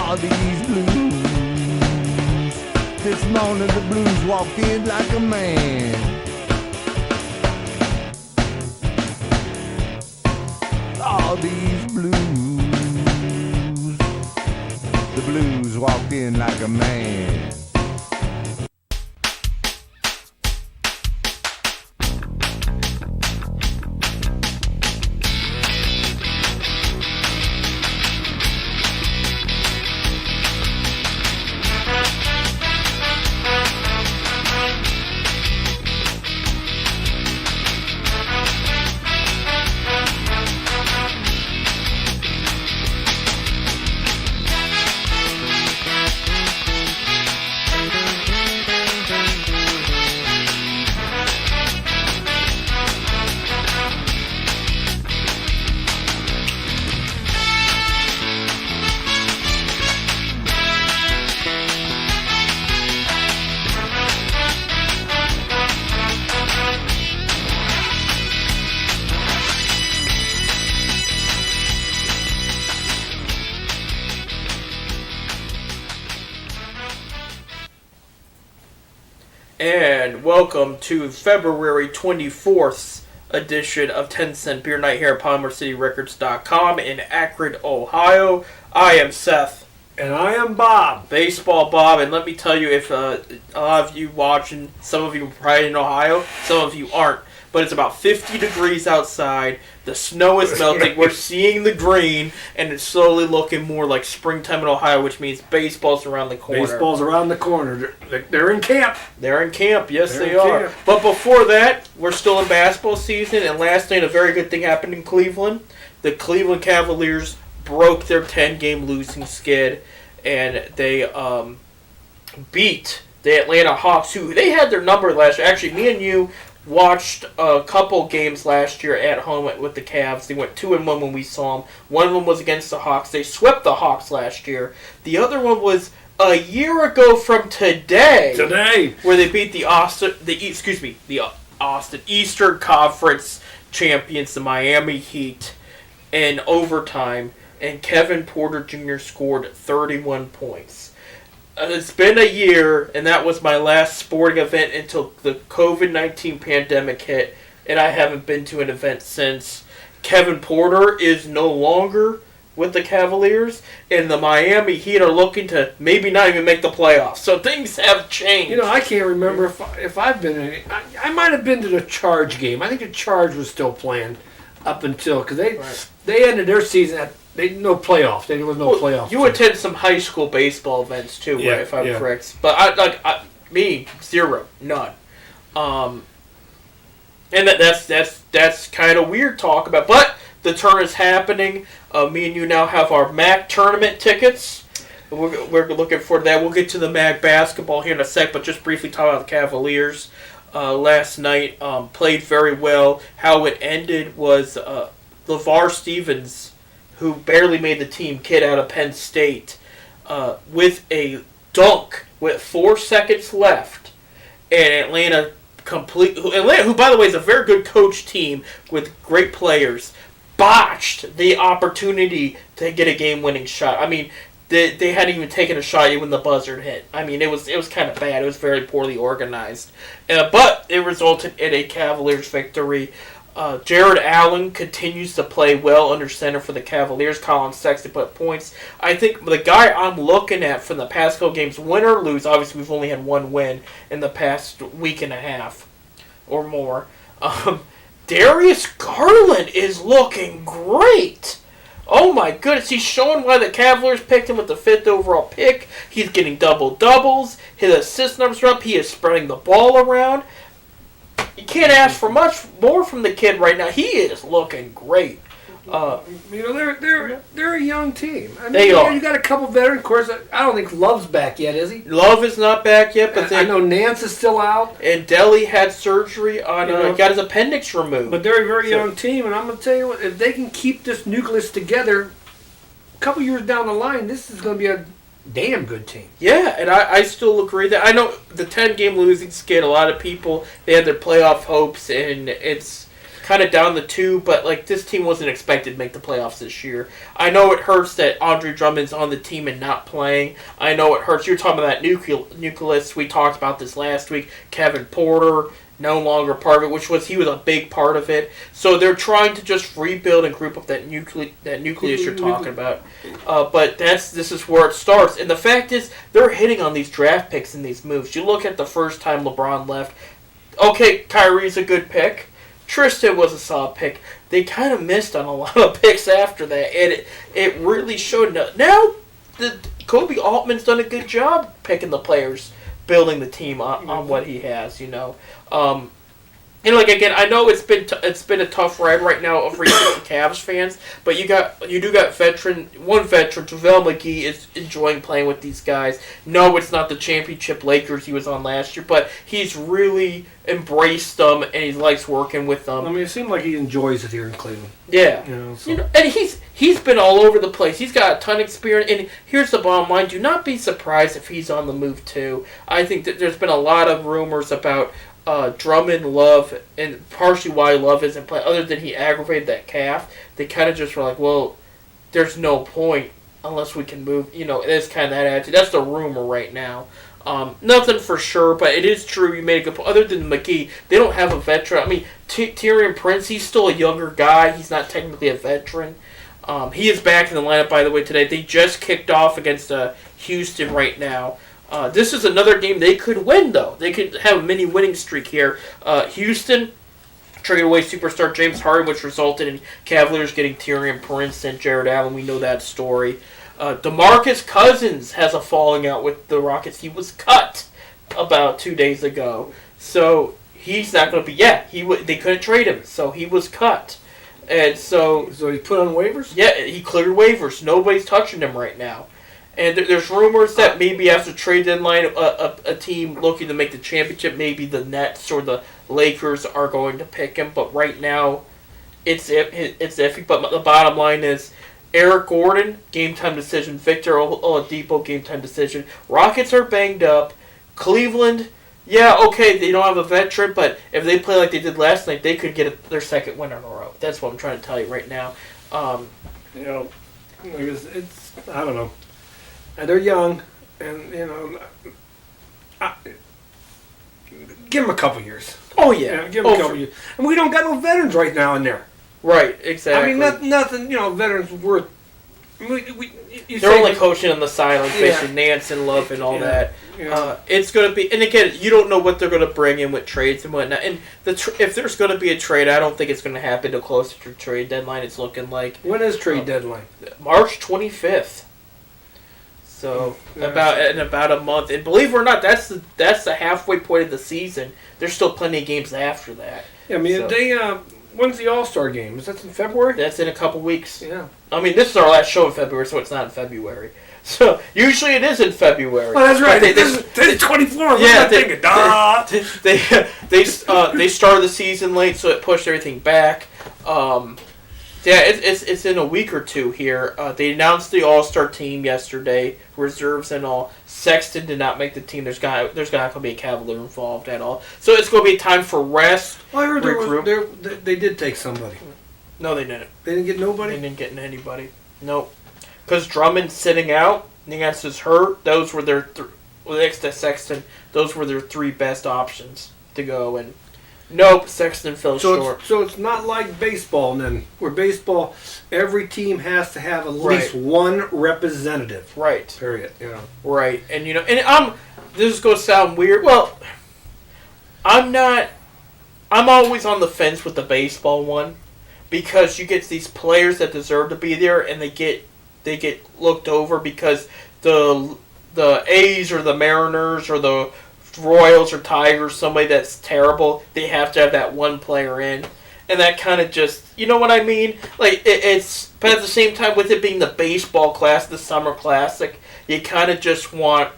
All these blues. This morning the blues walked in like a man. All these blues. The blues walked in like a man. And welcome to February 24th edition of 10 Cent Beer Night here at PolymerCityRecords.com in Akron, Ohio. I am Seth. And I am Bob. Baseball Bob, and let me tell you, if a lot of you watching, some of you are probably in Ohio, some of you aren't, but it's about 50 degrees outside, the snow is melting, we're seeing the green, and it's slowly looking more like springtime in Ohio, which means baseball's around the corner. Baseball's around the corner. They're in camp. They're in camp, yes they are. Camp. But before that, we're still in basketball season, and last night a very good thing happened in Cleveland. The Cleveland Cavaliers broke their 10-game losing skid, and they beat the Atlanta Hawks, who they had their number last year. Actually, me and you watched a couple games last year at home with the Cavs. They went 2-1 when we saw them. One of them was against the Hawks. They swept the Hawks last year. The other one was a year ago from today. Where they beat the Eastern Conference champions, the Miami Heat, in overtime, and Kevin Porter Jr. scored 31 points. It's been a year, and that was my last sporting event until the COVID-19 pandemic hit, and I haven't been to an event since. Kevin Porter is no longer with the Cavaliers, and the Miami Heat are looking to maybe not even make the playoffs. So things have changed. You know, I can't remember if I've been in. I might have been to the Charge game. I think the Charge was still playing up until, because they ended their season at. No playoffs. There was no playoffs. You attend some high school baseball events too, right, if I'm correct. But me, zero, none. And that's kind of weird talk about. But the turn is happening. Me and you now have our MAC tournament tickets. We're looking forward to that. We'll get to the MAC basketball here in a sec, but just briefly talk about the Cavaliers. Last night played very well. How it ended was LeVar Stevens, who barely made the team, kid out of Penn State, with a dunk with 4 seconds left, and Atlanta, who by the way is a very good coach team with great players, botched the opportunity to get a game-winning shot. I mean, they hadn't even taken a shot yet when the buzzer hit. I mean, it was kind of bad. It was very poorly organized, but it resulted in a Cavaliers victory. Jared Allen continues to play well under center for the Cavaliers. Colin Sexton put points. I think the guy I'm looking at from the past couple games, win or lose, obviously we've only had one win in the past week and a half or more. Darius Garland is looking great. Oh my goodness, he's showing why the Cavaliers picked him with the 5th overall pick. He's getting double-doubles. His assist numbers are up. He is spreading the ball around. You can't ask for much more from the kid right now. He is looking great. They're a young team. I mean, they are. You got a couple veterans. Of course, I don't think Love's back yet, is he? Love is not back yet, but I know Nance is still out. And Deli had surgery on. Got his appendix removed. But they're a very young team, and I'm going to tell you what: if they can keep this nucleus together, a couple years down the line, this is going to be a damn good team. Yeah, and I still agree that I know the 10-game losing skid. A lot of people they had their playoff hopes, and it's kind of down the tube, but like this team wasn't expected to make the playoffs this year. I know it hurts that Andre Drummond's on the team and not playing. I know it hurts. You're talking about that nucleus. We talked about this last week. Kevin Porter, no longer part of it, he was a big part of it. So they're trying to just rebuild and group up that nucleus you're talking about. But this is where it starts. And the fact is, they're hitting on these draft picks and these moves. You look at the first time LeBron left. Okay, Kyrie's a good pick. Tristan was a solid pick. They kind of missed on a lot of picks after that, and it really showed. Now, Kobe Altman's done a good job picking the players, building the team on what he has, And like again, I know it's been a tough ride right now of recent Cavs fans, but you do got one veteran, JaVale McGee is enjoying playing with these guys. No, it's not the championship Lakers he was on last year, but he's really embraced them and he likes working with them. I mean, it seems like he enjoys it here in Cleveland. Yeah, and he's been all over the place. He's got a ton of experience. And here's the bottom line: do not be surprised if he's on the move too. I think that there's been a lot of rumors about Drummond, Love, and partially why Love isn't playing, other than he aggravated that calf. They kind of just were like, well, there's no point unless we can move. It's kind of that attitude. That's the rumor right now. Nothing for sure, but it is true. You made a good point. Other than McGee, they don't have a veteran. I mean, Tyrion Prince, he's still a younger guy. He's not technically a veteran. He is back in the lineup, by the way, today. They just kicked off against Houston right now. This is another game they could win, though. They could have a mini winning streak here. Houston traded away superstar James Harden, which resulted in Cavaliers getting Tyrion Prince and Jared Allen. We know that story. DeMarcus Cousins has a falling out with the Rockets. He was cut about 2 days ago. So he's not going to be... they couldn't trade him, so he was cut. And so he put on waivers? Yeah, he cleared waivers. Nobody's touching him right now. And there's rumors that maybe after trade deadline, a team looking to make the championship, maybe the Nets or the Lakers are going to pick him. But right now, it's iffy. But the bottom line is, Eric Gordon, game time decision. Victor Oladipo, game time decision. Rockets are banged up. Cleveland, they don't have a veteran, but if they play like they did last night, they could get their second win in a row. That's what I'm trying to tell you right now. It's I don't know. And they're young, and give them a couple years. Oh yeah, give them a couple years. And we don't got no veterans right now in there. Right, exactly. I mean, nothing. Veterans worth. They're only coaching on the sidelines, basically Nance and Love and all that. Yeah. It's going to be, and again, you don't know what they're going to bring in with trades and whatnot. And if there's going to be a trade, I don't think it's going to happen till close to trade deadline. It's looking like. When is trade deadline? March 25th. So about a month, and believe it or not, that's the halfway point of the season. There's still plenty of games after that. Yeah, I mean, when's the All-Star game? Is that in February? That's in a couple weeks. Yeah. I mean, this is our last show in February, so it's not in February. So usually it is in February. Oh, that's right. Today's 24. Yeah, they started the season late, so it pushed everything back. It's in a week or two here. They announced the All-Star team yesterday, reserves and all. Sexton did not make the team. There's not going to be a Cavalier involved at all. So it's going to be a time for rest. Well, I heard they did take somebody. No, they didn't. They didn't get nobody? They didn't get anybody. Nope. Because Drummond's sitting out, Nance is hurt. Those were their next to Sexton. Those were their three best options to go, and nope, Sexton fell short. So it's not like baseball then, where baseball, every team has to have at least one representative. Right. Period. Right. And this is going to sound weird. Well, I'm always on the fence with the baseball one, because you get these players that deserve to be there, and they get looked over because the A's or the Mariners or the Royals or Tigers, somebody that's terrible, they have to have that one player in. And that kind of just, you know what I mean? Like, but at the same time, with it being the baseball class, the Summer Classic, you kind of just want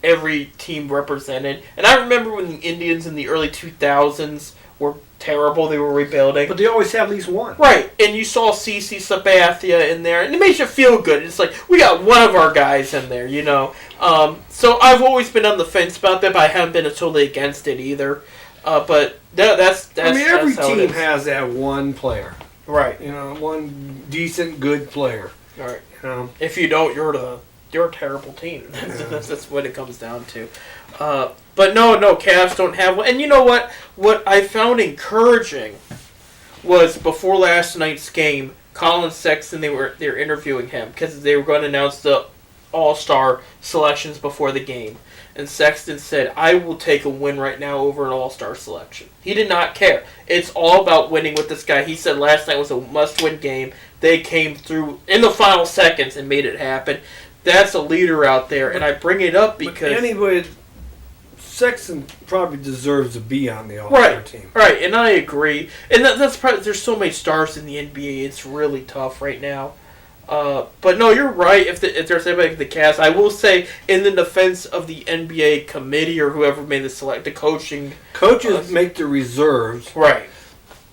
every team represented. And I remember when the Indians in the early 2000s were terrible, they were rebuilding. But they always have at least one. Right, and you saw CC Sabathia in there, and it makes you feel good. It's like, we got one of our guys in there, So I've always been on the fence about that, but I haven't been totally against it either. But that's I mean, every that's how it team is. has that one player. Right. You know, one decent, good player. Right. You know, If you don't, you're a terrible team. That's what it comes down to. But no, Cavs don't have one. And you know what? What I found encouraging was before last night's game, Colin Sexton, they were interviewing him because they were going to announce the All-Star selections before the game. And Sexton said, I will take a win right now over an All-Star selection. He did not care. It's all about winning with this guy. He said last night was a must-win game. They came through in the final seconds and made it happen. That's a leader out there, and I bring it up because... But anyway, Sexton probably deserves to be on the All-Star team. Right, and I agree. And that's probably... There's so many stars in the NBA, it's really tough right now. But no, you're right. If there's anybody like the Cavs, I will say in the defense of the NBA committee or whoever made the coaching, Coaches make the reserves. right?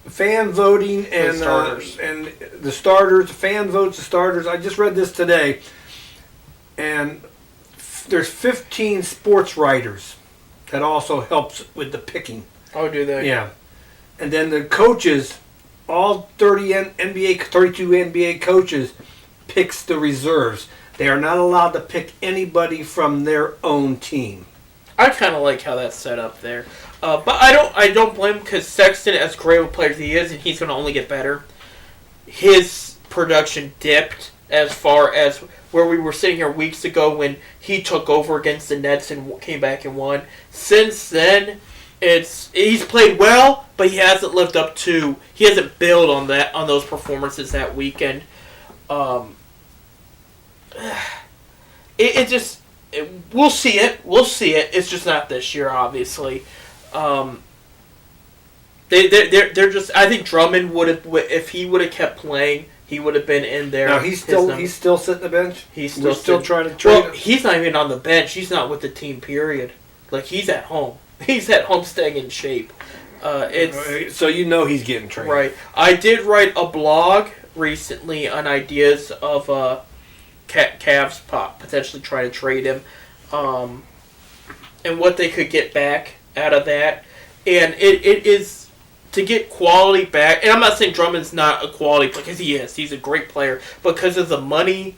Fan voting and starters. And the starters. The fan votes the starters. I just read this today, and there's 15 sports writers that also helps with the picking. Oh, do they? Yeah, and then the coaches, all 32 NBA coaches, picks the reserves. They are not allowed to pick anybody from their own team. I kind of like how that's set up there, but I don't blame him because Sexton, as great of a player as he is, and he's going to only get better. His production dipped as far as where we were sitting here weeks ago when he took over against the Nets and came back and won. Since then, he's played well, but he hasn't lived up to. He hasn't built on those performances that weekend. We'll see it. It's just not this year, obviously. They're just. I think Drummond would have, if he would have kept playing, he would have been in there. Now he's still sitting the bench. We're still trying to trade him. He's not even on the bench. He's not with the team. Period. Like he's at home. He's at home, staying in shape. So you know he's getting traded. Right. I did write a blog recently on ideas of Cavs potentially try to trade him, and what they could get back out of that. And it is to get quality back. And I'm not saying Drummond's not a quality player, because he is. He's a great player. Because of the money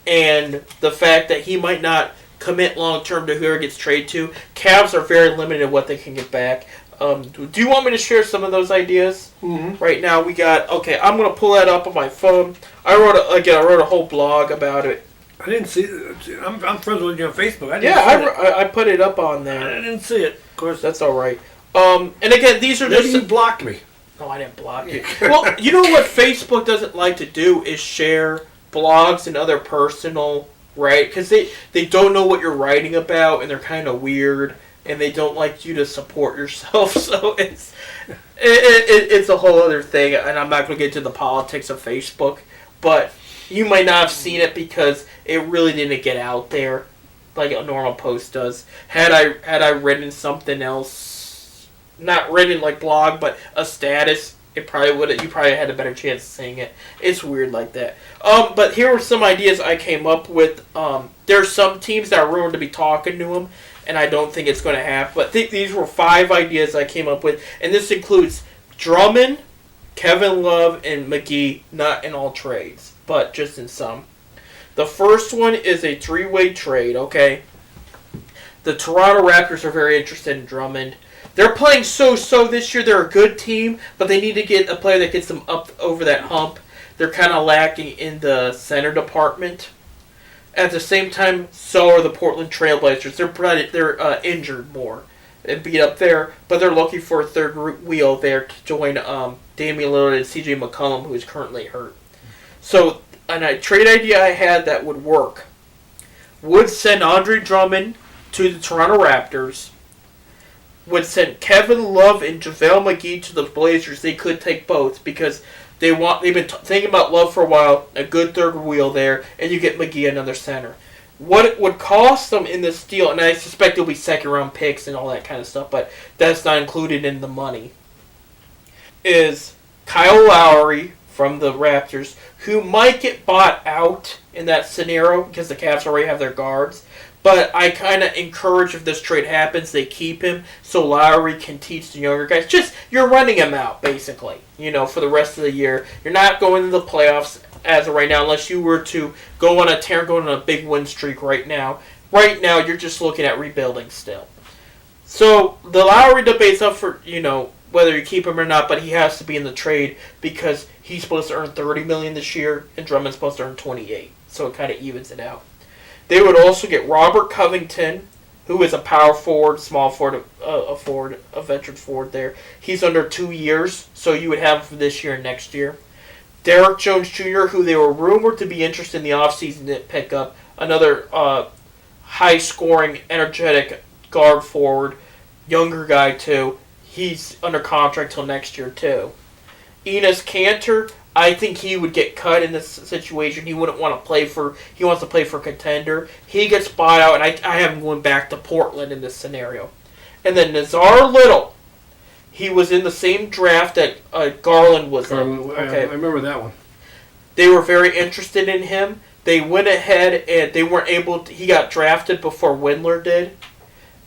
and the fact that he might not commit long term to whoever gets traded to, Cavs are very limited in what they can get back. Do you want me to share some of those ideas? Mm-hmm. Right now we got. Okay, I'm gonna pull that up on my phone. I wrote a whole blog about it. I didn't see it. I'm friends with you on Facebook. I put it up on there. I didn't see it. Of course, That's all right. And again, these are maybe just. you blocked me. No, I didn't block you. Well, you know what Facebook doesn't like to do is share blogs and other personal, right? Because they don't know what you're writing about, and they're kind of weird, and they don't like you to support yourself. So it's a whole other thing, and I'm not going to get into the politics of Facebook, but you might not have seen it because it really didn't get out there like a normal post does. Had I written something else, not written like blog, but a status, it probably would. You probably had a better chance of seeing it. It's weird like that. But here are some ideas I came up with. There's some teams that are rumored to be talking to him, and I don't think it's going to happen. But these were 5 ideas I came up with, and this includes Drummond, Kevin Love, and McGee, not in all trades, but just in some. The first one is a 3-way trade, okay? The Toronto Raptors are very interested in Drummond. They're playing so-so this year. They're a good team, but they need to get a player that gets them up over that hump. They're kind of lacking in the center department. At the same time, so are the Portland Trailblazers. They're injured more and beat up there, but they're looking for a third wheel there to join Damian Lillard and C.J. McCollum, who is currently hurt. So, a trade idea I had that would work would send Andre Drummond to the Toronto Raptors, would send Kevin Love and JaVale McGee to the Blazers. They could take both because they've been thinking about Love for a while, a good third wheel there, and you get McGee another center. What it would cost them in this deal, and I suspect it'll be second-round picks and all that kind of stuff, but that's not included in the money, is Kyle Lowry from the Raptors, who might get bought out in that scenario because the Cavs already have their guards, But I kind of encourage if this trade happens, they keep him so Lowry can teach the younger guys. Just, you're running him out, basically, for the rest of the year. You're not going to the playoffs as of right now unless you were to go on a tear, go on a big win streak right now. Right now, you're just looking at rebuilding still. So, the Lowry debate's up for, whether you keep him or not, but he has to be in the trade because he's supposed to earn $30 million this year and Drummond's supposed to earn $28 million. So it kind of evens it out. They would also get Robert Covington, who is a power forward, small forward, a veteran forward there. He's under 2 years, so you would have him for this year and next year. Derek Jones Jr., who they were rumored to be interested in the offseason to pick up, another high-scoring, energetic guard forward, younger guy too. He's under contract till next year too. Enes Kanter, I think he would get cut in this situation. He wouldn't want to play for. He wants to play for a contender. He gets bought out, and I have him going back to Portland in this scenario. And then Nazar Little, he was in the same draft that Garland was in. Okay. I remember that one. They were very interested in him. They went ahead and they weren't able to. He got drafted before Windler did,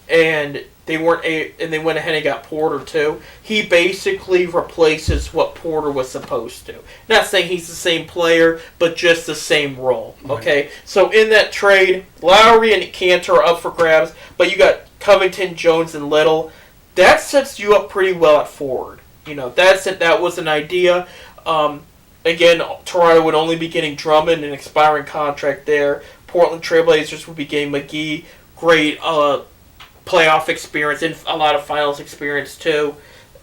and they went ahead and got Porter too. He basically replaces what Porter was supposed to. Not saying he's the same player, but just the same role. Okay, so in that trade, Lowry and Kanter are up for grabs, but you got Covington, Jones, and Little. That sets you up pretty well at forward. That was an idea. Again, Toronto would only be getting Drummond, an expiring contract there. Portland Trailblazers would be getting McGee, great playoff experience and a lot of finals experience too.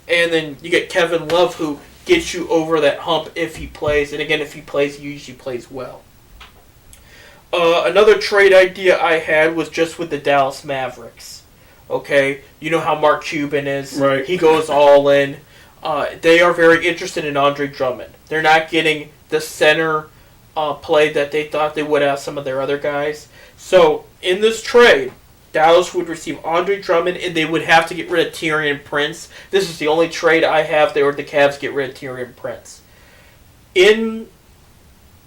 And then you get Kevin Love, who gets you over that hump if he plays. And again, if he plays, he usually plays well. Another trade idea I had was just with the Dallas Mavericks. Okay, you know how Mark Cuban is. Right. He goes all in. They are very interested in Andre Drummond. They're not getting the center play that they thought they would have some of their other guys. So in this trade, Dallas would receive Andre Drummond, and they would have to get rid of Taurean Prince. This is the only trade I have there where the Cavs get rid of Taurean Prince.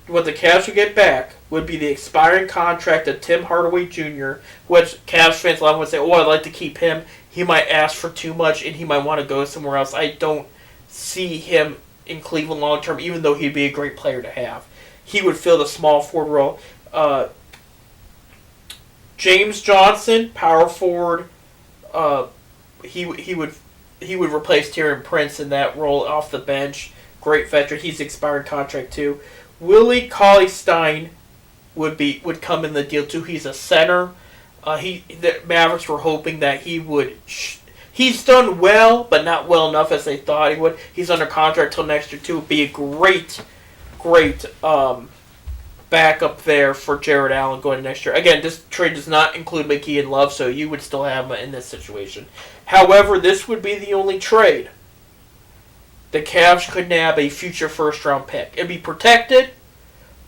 What the Cavs would get back would be the expiring contract of Tim Hardaway Jr., which Cavs fans a lot would say, I'd like to keep him. He might ask for too much, and he might want to go somewhere else. I don't see him in Cleveland long term, even though he'd be a great player to have. He would fill the small forward role. James Johnson, power forward, he would replace Taurean Prince in that role off the bench. Great veteran. He's expired contract too. Willie Cauley-Stein would come in the deal too. He's a center. The Mavericks were hoping that he would. He's done well, but not well enough as they thought he would. He's under contract till next year too. Would be a great backup there for Jared Allen going next year. Again, this trade does not include McGee and Love, so you would still have him in this situation. However, this would be the only trade. The Cavs could nab a future first-round pick. It'd be protected,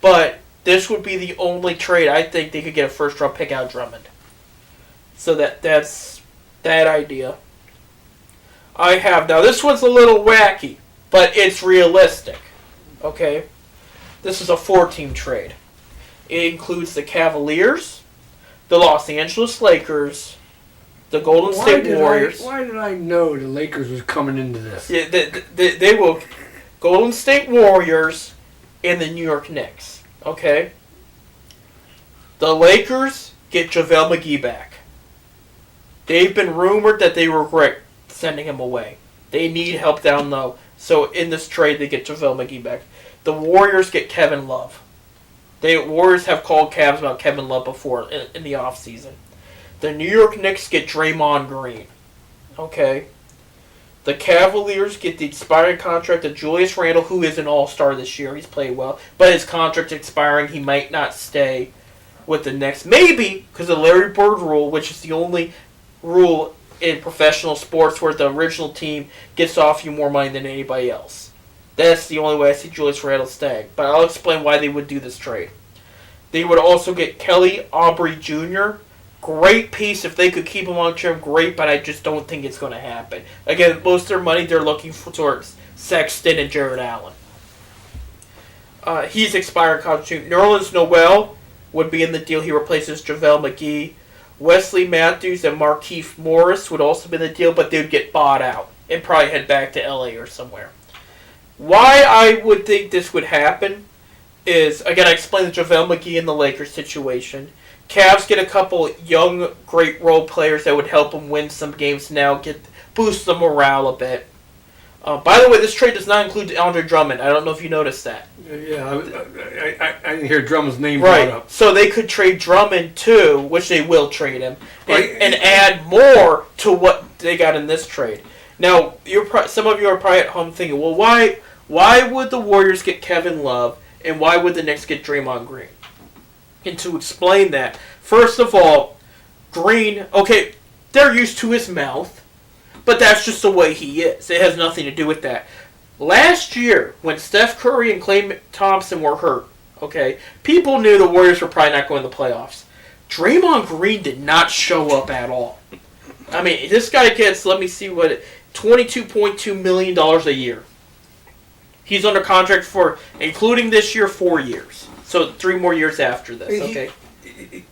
but this would be the only trade I think they could get a first-round pick out of Drummond. So that's that idea. Now this one's a little wacky, but it's realistic. Okay? This is a 4-team trade. It includes the Cavaliers, the Los Angeles Lakers, the Golden State Warriors. Why did I know the Lakers was coming into this? Yeah, they will. Golden State Warriors and the New York Knicks. Okay? The Lakers get JaVale McGee back. They've been rumored that they regret sending him away. They need help down low. So in this trade, they get JaVale McGee back. The Warriors get Kevin Love. The Warriors have called Cavs about Kevin Love before in the offseason. The New York Knicks get Draymond Green. Okay. The Cavaliers get the expiring contract of Julius Randle, who is an all-star this year. He's played well. But his contract's expiring. He might not stay with the Knicks. Maybe because of the Larry Bird rule, which is the only rule in professional sports where the original team gets to offer you more money than anybody else. That's the only way I see Julius Randle staying. But I'll explain why they would do this trade. They would also get Kelly Oubre Jr., great piece. If they could keep him long term, great, but I just don't think it's going to happen. Again, most of their money they're looking for towards Sexton and Jared Allen. He's expiring contract. Nerlens Noel would be in the deal. He replaces JaVale McGee. Wesley Matthews and Markieff Morris would also be the deal, but they would get bought out and probably head back to LA or somewhere. Why I would think this would happen is, again, I explained the JaVale McGee and the Lakers situation. Cavs get a couple young, great role players that would help them win some games now, boost the morale a bit. By the way, this trade does not include Andre Drummond. I don't know if you noticed that. Yeah, I didn't hear Drummond's name brought up. So they could trade Drummond too, which they will trade him, and add more to what they got in this trade. Now, some of you are probably at home thinking, well, why would the Warriors get Kevin Love, and why would the Knicks get Draymond Green? And to explain that, first of all, Green, okay, they're used to his mouth, but that's just the way he is. It has nothing to do with that. Last year, when Steph Curry and Klay Thompson were hurt, okay, people knew the Warriors were probably not going to the playoffs. Draymond Green did not show up at all. I mean, this guy gets, let me see what, $22.2 million a year. He's under contract for, including this year, 4 years. So 3 more years after this, okay?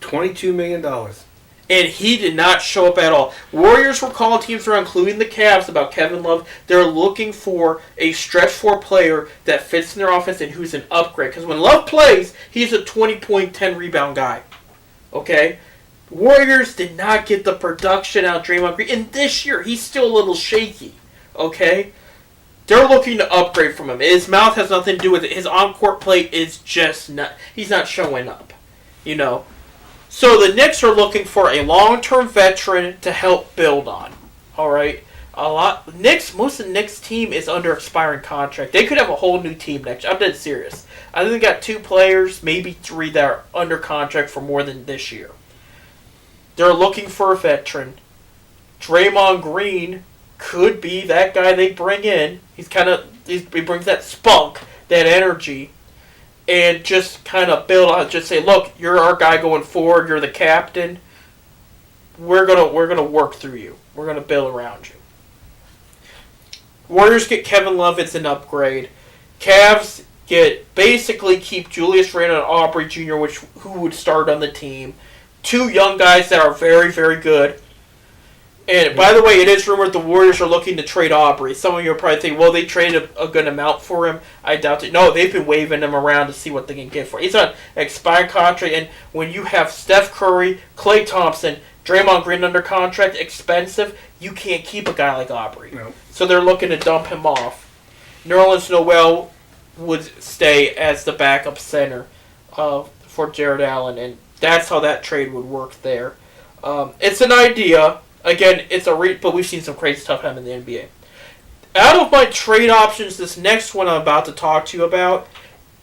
$22 million. And he did not show up at all. Warriors were calling teams around, including the Cavs, about Kevin Love. They're looking for a stretch four player that fits in their offense and who's an upgrade. Because when Love plays, he's a 20-point, 10-rebound guy. Okay? Warriors did not get the production out of Draymond Green. And this year, he's still a little shaky. Okay? They're looking to upgrade from him. His mouth has nothing to do with it. His on-court play is just not... He's not showing up. You know? So the Knicks are looking for a long-term veteran to help build on. All right? Most of the Knicks team is under expiring contract. They could have a whole new team next year. I'm dead serious. I think they got 2 players, maybe 3 that are under contract for more than this year. They're looking for a veteran. Draymond Green could be that guy they bring in. He brings that spunk, that energy, and just kind of build on. Just say, look, you're our guy going forward. You're the captain. We're gonna work through you. We're gonna build around you. Warriors get Kevin Love. It's an upgrade. Cavs basically keep Julius Randle and Aubrey Jr., who would start on the team. 2 young guys that are very, very good. And by the way, it is rumored the Warriors are looking to trade Aubrey. Some of you are probably thinking, well, they traded a good amount for him. I doubt it. No, they've been waving him around to see what they can get for him. He's on expired contract, and when you have Steph Curry, Klay Thompson, Draymond Green under contract, expensive, you can't keep a guy like Aubrey. No. So they're looking to dump him off. Nerlens Noel would stay as the backup center for Jared Allen, and that's how that trade would work there. It's an idea. Again, but we've seen some crazy stuff happen in the NBA. Out of my trade options, this next one I'm about to talk to you about,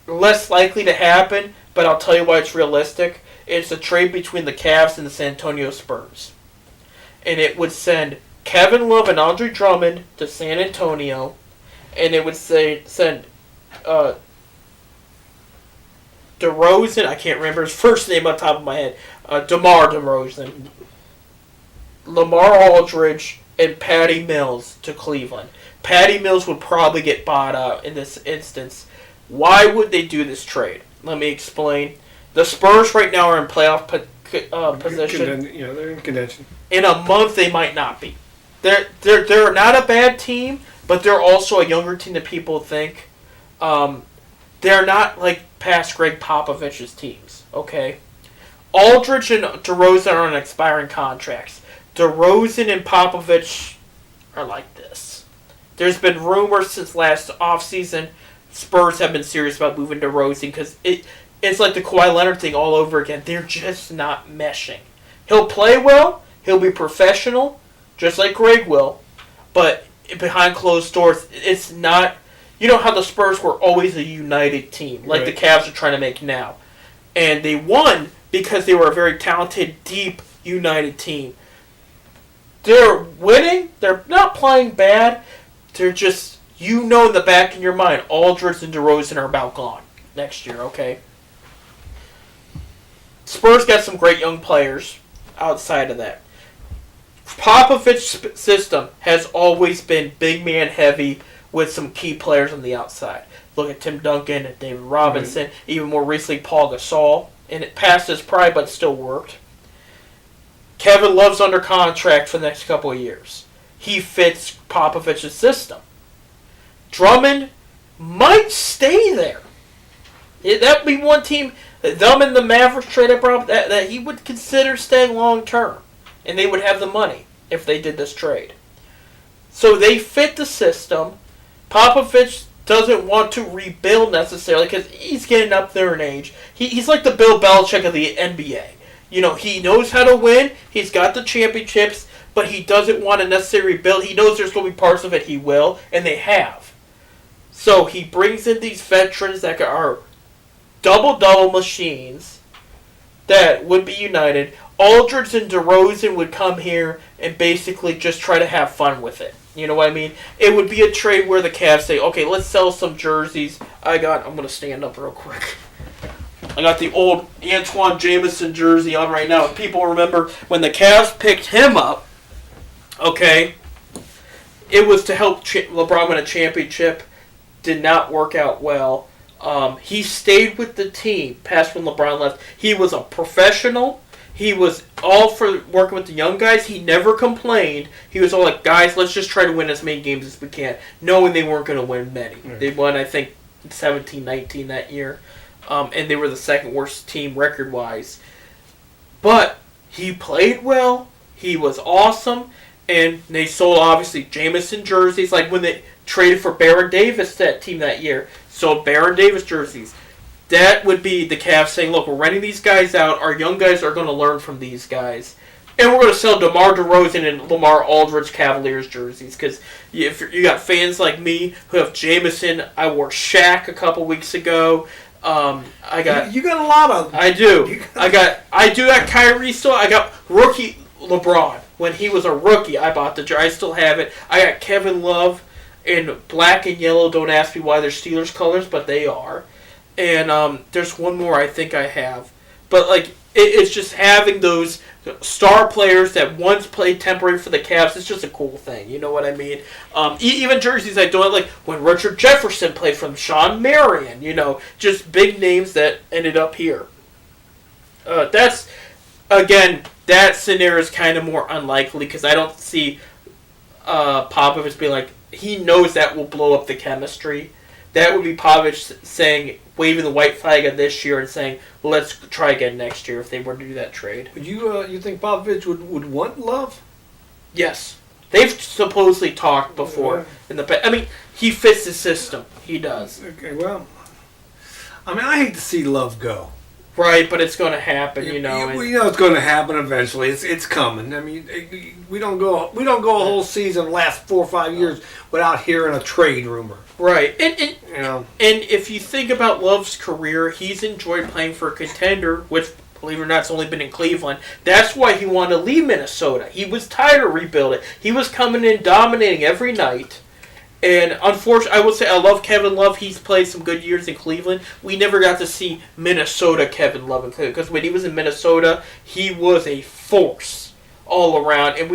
less likely to happen, but I'll tell you why it's realistic. It's a trade between the Cavs and the San Antonio Spurs. And it would send Kevin Love and Andre Drummond to San Antonio, and it would send DeRozan, I can't remember his first name on top of my head, DeMar DeRozan, Lamar Aldridge, and Patty Mills to Cleveland. Patty Mills would probably get bought out in this instance. Why would they do this trade? Let me explain. The Spurs right now are in playoff position. They're in contention. In a month, they might not be. They're not a bad team, but they're also a younger team than people think. They're not like past Greg Popovich's teams, okay? Aldridge and DeRozan are on expiring contracts. DeRozan and Popovich are like this. There's been rumors since last offseason Spurs have been serious about moving DeRozan because it's like the Kawhi Leonard thing all over again. They're just not meshing. He'll play well. He'll be professional, just like Greg will. But behind closed doors, it's not... You know how the Spurs were always a united team, like the Cavs are trying to make now. And they won because they were a very talented, deep, united team. They're winning. They're not playing bad. They're just, in the back of your mind, Aldridge and DeRozan are about gone next year, okay? Spurs got some great young players outside of that. Popovich's system has always been big man heavy with some key players on the outside. Look at Tim Duncan and David Robinson, even more recently Paul Gasol. And it passed his pride, but still worked. Kevin Love's under contract for the next couple of years. He fits Popovich's system. Drummond might stay there. That would be one team, them and the Mavericks trade that he would consider staying long term. And they would have the money if they did this trade. So they fit the system. Popovich doesn't want to rebuild necessarily because he's getting up there in age. He's like the Bill Belichick of the NBA. He knows how to win. He's got the championships, but he doesn't want to necessarily rebuild. He knows there's going to be parts of it he will, and they have. So he brings in these veterans that are double-double machines that would be united. Aldridge and DeRozan would come here and basically just try to have fun with it. You know what I mean? It would be a trade where the Cavs say, okay, let's sell some jerseys. I'm going to stand up real quick. I got the old Antoine Jameson jersey on right now. If people remember when the Cavs picked him up, okay, it was to help LeBron win a championship. Did not work out well. He stayed with the team past when LeBron left. He was a professional. He was all for working with the young guys. He never complained. He was all like, guys, let's just try to win as many games as we can, knowing they weren't going to win many. Mm-hmm. They won, I think, 17-19 that year. And they were the second worst team record-wise. But he played well. He was awesome. And they sold, obviously, Jameson jerseys. Like when they traded for Baron Davis, that team that year, sold Baron Davis jerseys. That would be the Cavs saying, look, we're renting these guys out. Our young guys are going to learn from these guys. And we're going to sell DeMar DeRozan and Lamar Aldridge Cavaliers jerseys. Because if you got fans like me who have Jameson, I wore Shaq a couple weeks ago. I got you got a lot of them. I do. I got Kyrie still. I got rookie LeBron when he was a rookie. I bought the jersey. I still have it. I got Kevin Love in black and yellow. Don't ask me why they're Steelers colors, but they are. And there's one more I think I have. But like it's just having those star players that once played temporary for the Cavs. It's just a cool thing. You know what I mean? Even jerseys I don't like when Richard Jefferson played from Sean Marion. Just big names that ended up here. That's, again, that scenario is kind of more unlikely because I don't see Popovich being like, he knows that will blow up the chemistry. That would be Popovich saying, waving the white flag of this year and saying, let's try again next year if they were to do that trade. Would you think Popovich would want Love? Yes. They've supposedly talked before in the past. I mean, he fits the system. He does. Okay, well, I hate to see Love go. Right, but it's going to happen, You know it's going to happen eventually. It's coming. I mean, we don't go a whole season, last 4 or 5 years without hearing a trade rumor. Right, and if you think about Love's career, he's enjoyed playing for a contender, which, believe it or not, it's only been in Cleveland. That's why he wanted to leave Minnesota. He was tired of rebuilding. He was coming in, dominating every night. And unfortunately, I will say I love Kevin Love. He's played some good years in Cleveland. We never got to see Minnesota Kevin Love in Cleveland because when he was in Minnesota, he was a force all around. And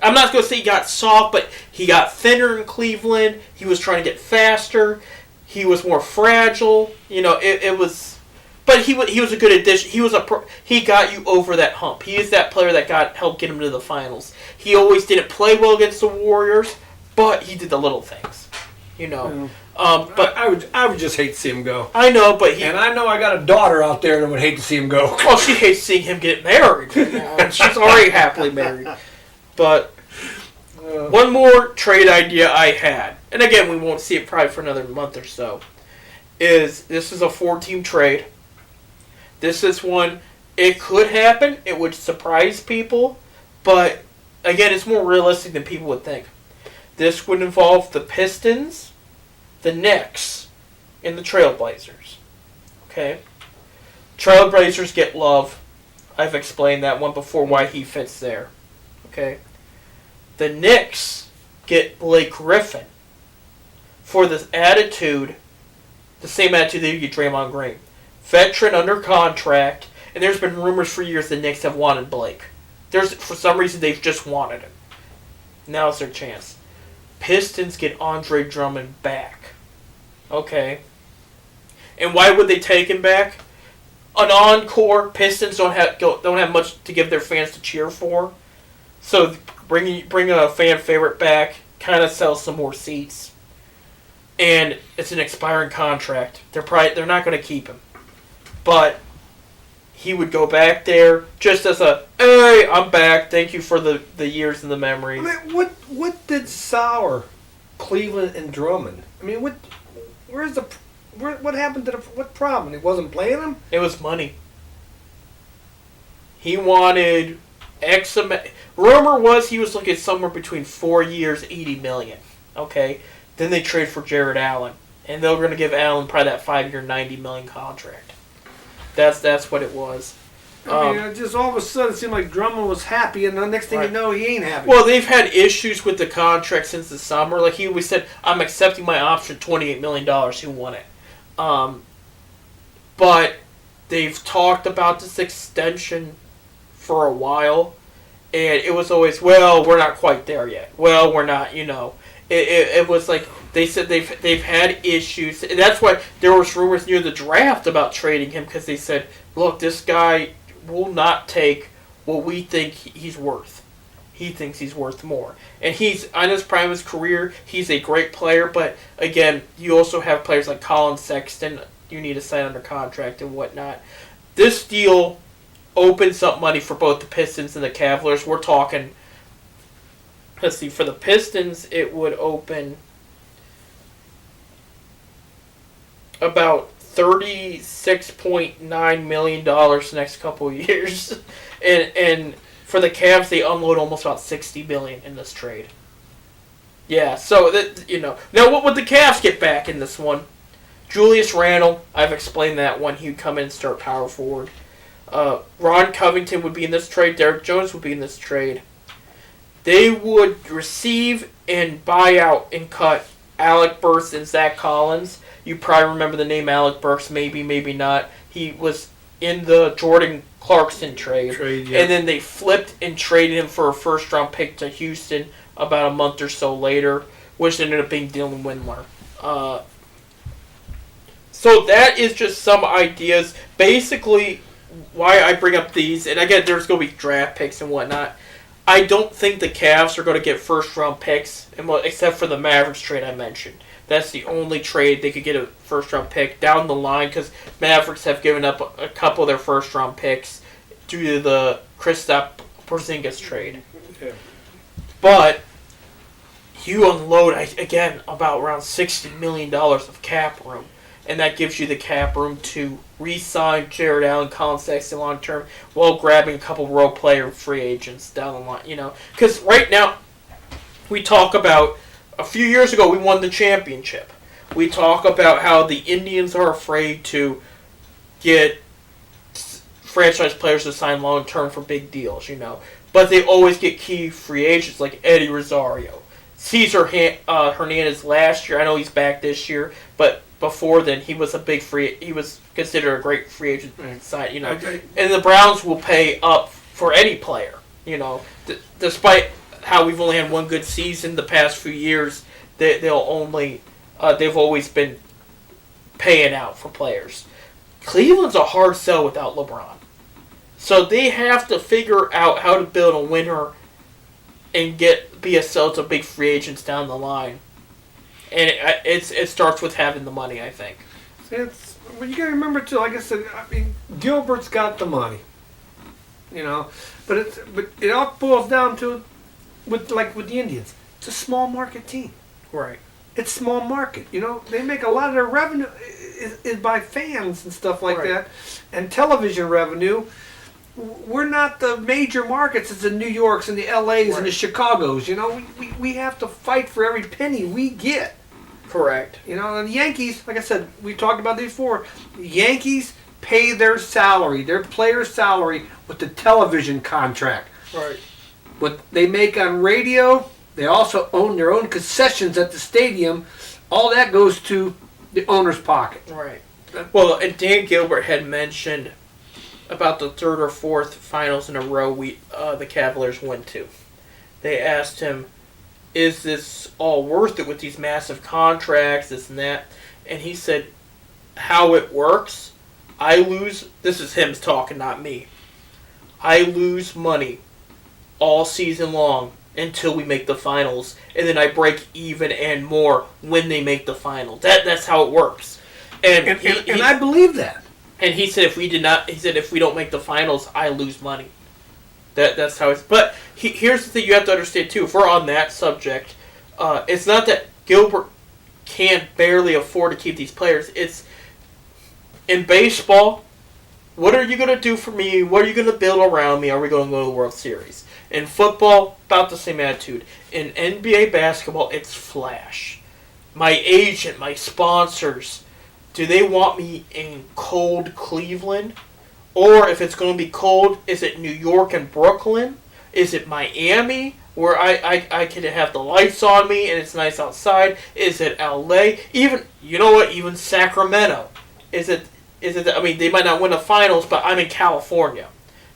I'm not going to say he got soft, but he got thinner in Cleveland. He was trying to get faster. He was more fragile. It was. But he was a good addition. He got you over that hump. He is that player that helped get him to the finals. He always didn't play well against the Warriors. But he did the little things, But I would just hate to see him go. I know, but and I know I got a daughter out there that would hate to see him go. Well, she hates seeing him get married. And she's already happily married. But one more trade idea I had, and again, we won't see it probably for another month or so. This is a 4-team trade. This is one. It could happen. It would surprise people, but again, it's more realistic than people would think. This would involve the Pistons, the Knicks, and the Trailblazers. Okay? Trailblazers get Love. I've explained that one before, why he fits there. Okay? The Knicks get Blake Griffin for this attitude, the same attitude they get Draymond Green. Veteran under contract, and there's been rumors for years the Knicks have wanted Blake. For some reason, they've just wanted him. Now's their chance. Pistons get Andre Drummond back. Okay. And why would they take him back? an encore. Pistons don't have much to give their fans to cheer for, so bring a fan favorite back kind of sells some more seats, and it's an expiring contract. They're not going to keep him, but he would go back there just as a hey, I'm back. Thank you for the years and the memories. I mean, what did sour Cleveland and Drummond? I mean, what happened to what problem? He wasn't playing him? It was money. He wanted X amount. Rumor was he was looking somewhere between 4 years, $80 million. Okay, then they trade for Jared Allen, and they're going to give Allen probably that 5-year, $90 million contract. That's what it was. I mean, just all of a sudden it seemed like Drummond was happy, and the next thing you know, he ain't happy. Well, they've had issues with the contract since the summer. Like he always said, I'm accepting my option, $28 million. Who won it? But they've talked about this extension for a while, and it was always, well, we're not quite there yet. Well, we're not, It was like they said they've had issues. And that's why there was rumors near the draft about trading him, because they said, look, this guy will not take what we think he's worth. He thinks he's worth more. And he's on his prime of his career. He's a great player, but again, you also have players like Colin Sexton you need to sign under contract and whatnot. This deal opens up money for both the Pistons and the Cavaliers. We're talking, let's see, for the Pistons, it would open about $36.9 million the next couple of years. And for the Cavs, they unload almost about $60 million in this trade. Yeah, so that Now, what would the Cavs get back in this one? Julius Randle, I've explained that one. He would come in and start power forward. Ron Covington would be in this trade. Derek Jones would be in this trade. They would receive and buy out and cut Alec Burks and Zach Collins. You probably remember the name Alec Burks, maybe, maybe not. He was in the Jordan Clarkson trade. Yeah. And then they flipped and traded him for a first-round pick to Houston about a month or so later, which ended up being Dylan Windler. So that is just some ideas. Basically, why I bring up these, and again, there's going to be draft picks and whatnot. I don't think the Cavs are going to get first-round picks, except for the Mavericks trade I mentioned. That's the only trade they could get a first-round pick down the line, because Mavericks have given up a couple of their first-round picks due to the Kristaps Porzingis trade. Yeah. But you unload, again, about around $60 million of cap room. And that gives you the cap room to re-sign Jared Allen, Colin Sexton long-term, while grabbing a couple role player free agents down the line. Because right now, we talk about, a few years ago, we won the championship. We talk about how the Indians are afraid to get franchise players to sign long-term for big deals, But they always get key free agents like Eddie Rosario. Cesar Hernandez last year, I know he's back this year, but before then, he was he was considered a great free agent side, Okay. And the Browns will pay up for any player, despite how we've only had one good season the past few years. They've always been paying out for players. Cleveland's a hard sell without LeBron, so they have to figure out how to build a winner and be a sell to big free agents down the line. And it starts with having the money, I think. Well, you got to remember too. Like I said, Gilbert's got the money, but it all boils down to with the Indians. It's a small market team. Right. It's small market. They make a lot of their revenue is by fans and stuff like that, and television revenue. We're not the major markets. It's the New Yorks and the LAs and the Chicagos. We have to fight for every penny we get. Correct. And the Yankees, like I said, we talked about these before. The Yankees pay their salary, their player's salary, with the television contract. Right. What they make on radio, they also own their own concessions at the stadium. All that goes to the owner's pocket. Right. Well, and Dan Gilbert had mentioned about the third or fourth finals in a row the Cavaliers went to. They asked him, is this all worth it with these massive contracts, this and that? And he said, how it works, I lose. This is him talking, not me. I lose money all season long until we make the finals, and then I break even and more when they make the final. That's how it works. And I believe that. And he said if we don't make the finals, I lose money. That's how it's. But here's the thing you have to understand too. If we're on that subject, it's not that Gilbert can't barely afford to keep these players. It's in baseball. What are you going to do for me? What are you going to build around me? Are we going to go to the World Series? In football, about the same attitude. In NBA basketball, it's flash. My agent, my sponsors, do they want me in cold Cleveland? Or if it's going to be cold, is it New York and Brooklyn? Is it Miami, where I can have the lights on me and it's nice outside? Is it LA? Even, you know what, even Sacramento. Is it? I mean, they might not win the finals, but I'm in California.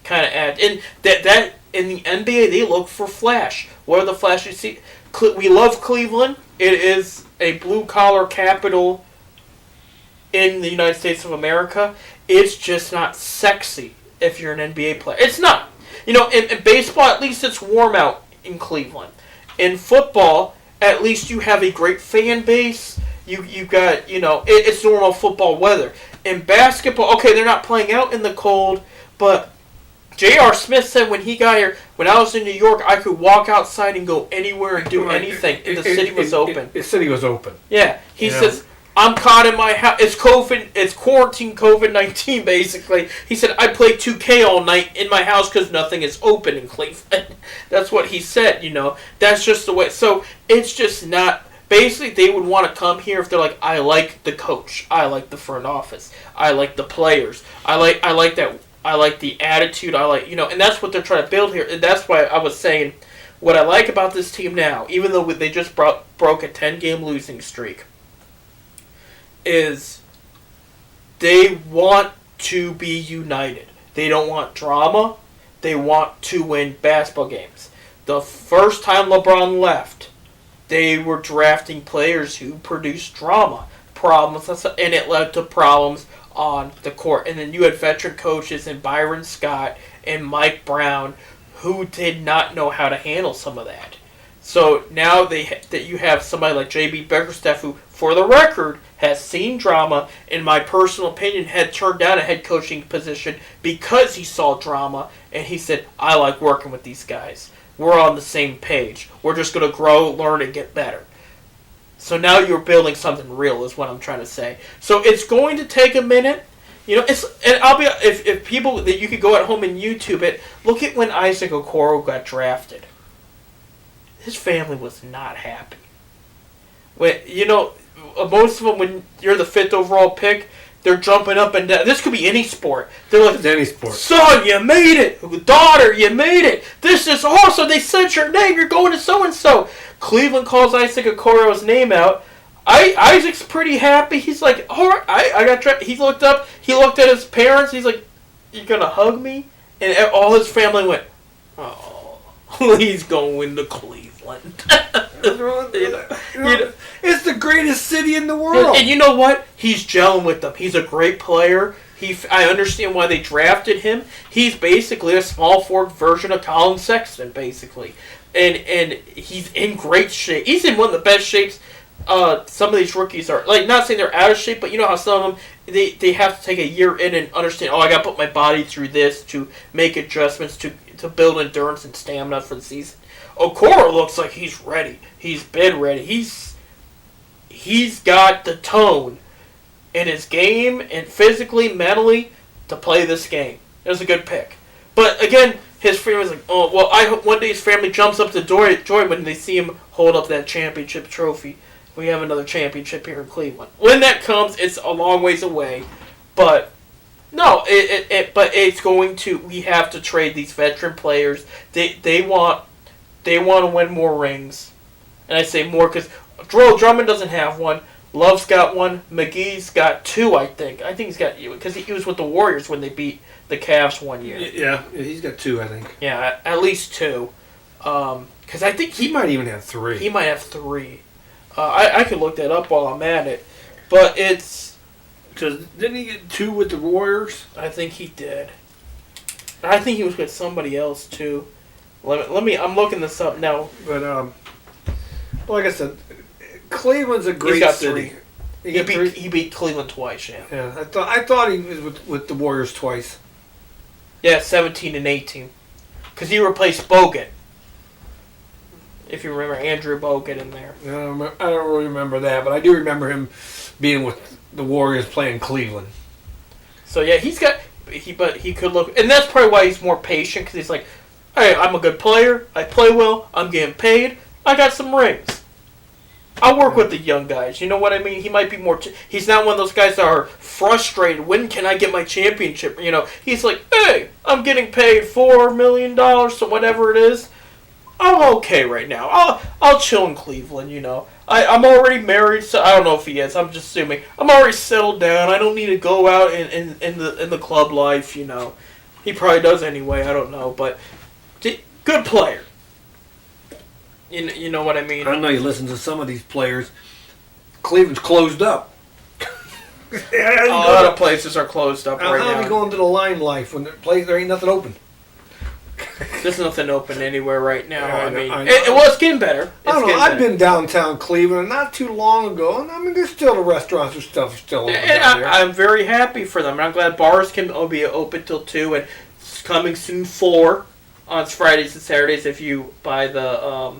Kind of add. And that in the NBA, they look for flash. What are the flashes you see? We love Cleveland. It is a blue-collar capital in the United States of America. It's just not sexy if you're an NBA player. It's not. You know, in baseball, at least it's warm out in Cleveland. In football, at least you have a great fan base. You got, you know, it's normal football weather. In basketball, okay, they're not playing out in the cold, but J.R. Smith said when he got here, when I was in New York, I could walk outside and go anywhere and do anything, and the city was open. The city was open. Yeah, he says, I'm caught in my house. It's quarantine COVID-19, basically. He said, I play 2K all night in my house because nothing is open in Cleveland. That's what he said, you know. That's just the way. So it's just not. Basically, they would want to come here if they're like, I like the coach. I like the front office. I like the players. I like that. I like the attitude. I like, you know, and that's what they're trying to build here. And that's why I was saying what I like about this team now, even though they just broke a 10-game losing streak, is they want to be united. They don't want drama. They want to win basketball games. The first time LeBron left, they were drafting players who produced drama, problems, and it led to problems on the court. And then you had veteran coaches in Byron Scott and Mike Brown who did not know how to handle some of that. So now that you have somebody like J.B. Bickerstaff, who, for the record, has seen drama, in my personal opinion, had turned down a head coaching position because he saw drama, and he said, I like working with these guys. We're on the same page. We're just going to grow, learn, and get better. So now you're building something real, is what I'm trying to say. So it's going to take a minute. You know, I'll be if people that you could go at home and YouTube it. Look at when Isaac Okoro got drafted. His family was not happy. You know, most of them, when you're the 5th overall pick, they're jumping up and down. This could be any sport. They're like, any sport. Son, you made it. Daughter, you made it. This is awesome. They said your name. You're going to so-and-so. Cleveland calls Isaac Okoro's name out. Isaac's pretty happy. He's like, all right, I got drafted. He looked up. He looked at his parents. He's like, you going to hug me? And all his family went, oh, he's going to Cleveland. It's the greatest city in the world. And you know what? He's gelling with them. He's a great player. I understand why they drafted him. He's basically a small forward version of Colin Sexton, basically. And he's in great shape. He's in one of the best shapes. Some of these rookies are, like, not saying they're out of shape, but you know how some of them, they have to take a year in and understand, I got to put my body through this to make adjustments to build endurance and stamina for the season. Okoro looks like he's ready. He's been ready. He's got the tone in his game and physically, mentally to play this game. It was a good pick. But again, his family was like, oh, well, I hope one day his family jumps up to joy when they see him hold up that championship trophy. We have another championship here in Cleveland. When that comes, it's a long ways away. But no, but it's going to. We have to trade these veteran players. They want to win more rings, and I say more because Joel Drummond doesn't have one. Love's got one. McGee's got 2, I think. I think he's got, because he was with the Warriors when they beat the Cavs one year. Yeah, he's got 2, I think. Yeah, at least 2. Because I think he might even have 3. He might have 3. I could look that up while I'm at it, but it's Because didn't he get 2 with the Warriors? I think he did. I think he was with somebody else too. Let me. I'm looking this up now. But like I said, Cleveland's a great got city. 3. He beat Cleveland twice. Yeah. Yeah, I thought he was with the Warriors twice. Yeah, 17 and 18. Because he replaced Bogut. If you remember Andrew Bogut in there. I don't really remember that, but I do remember him being with the Warriors playing Cleveland. So yeah, but he could look, and that's probably why he's more patient, because he's like, hey, I'm a good player, I play well, I'm getting paid, I got some rings. I'll work with the young guys, you know what I mean? He might be more, he's not one of those guys that are frustrated, when can I get my championship? You know, he's like, hey, I'm getting paid $4 million, so whatever it is, I'm okay right now. I'll chill in Cleveland, you know. I'm already married, so I don't know if he is. I'm just assuming. I'm already settled down. I don't need to go out in the club life, you know. He probably does anyway. I don't know, but good player. You know what I mean? I know you listen to some of these players. Cleveland's closed up. A lot of places are closed up right now. How are we going to the limelight when there ain't nothing open? There's nothing open anywhere right now. Yeah, I mean, I know. It's getting better. I don't know. I've been downtown Cleveland not too long ago, and I mean, there's still the restaurants and stuff still open And down there. I'm very happy for them. And I'm glad bars can be open till 2, and it's coming soon 4 on Fridays and Saturdays if you buy the.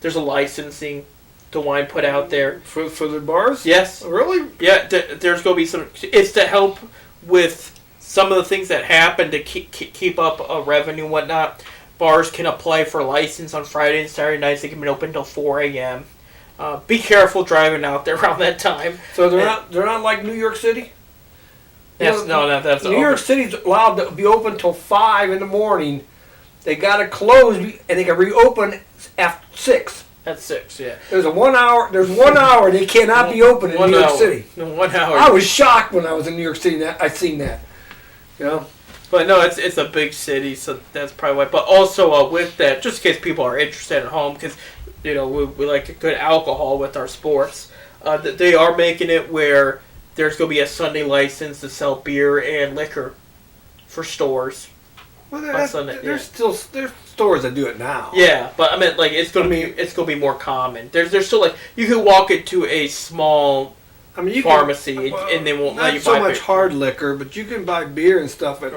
There's a licensing the wine put out there for the bars. Yes, really. Yeah, there's going to be some. It's to help with some of the things that happen to keep up revenue and whatnot. Bars can apply for a license on Friday and Saturday nights. They can be open until 4 a.m. Be careful driving out there around that time. So they're not like New York City? That's New open. York City's allowed to be open till 5 in the morning. They got to close and they can reopen after 6. At 6, yeah. There's 1 hour. There's 1 hour they cannot be open in New York City. No, 1 hour. I was shocked when I was in New York City. I seen that. You know. But no, it's a big city, so that's probably why. But also with that, just in case people are interested at home, because you know we like good alcohol with our sports. They are making it where there's going to be a Sunday license to sell beer and liquor for stores. Well, there's stores that do it now. Yeah, but I mean, like it's going to be more common. There's still like you could walk into a small pharmacy and they won't let you buy not so much hard liquor, but you can buy beer and stuff at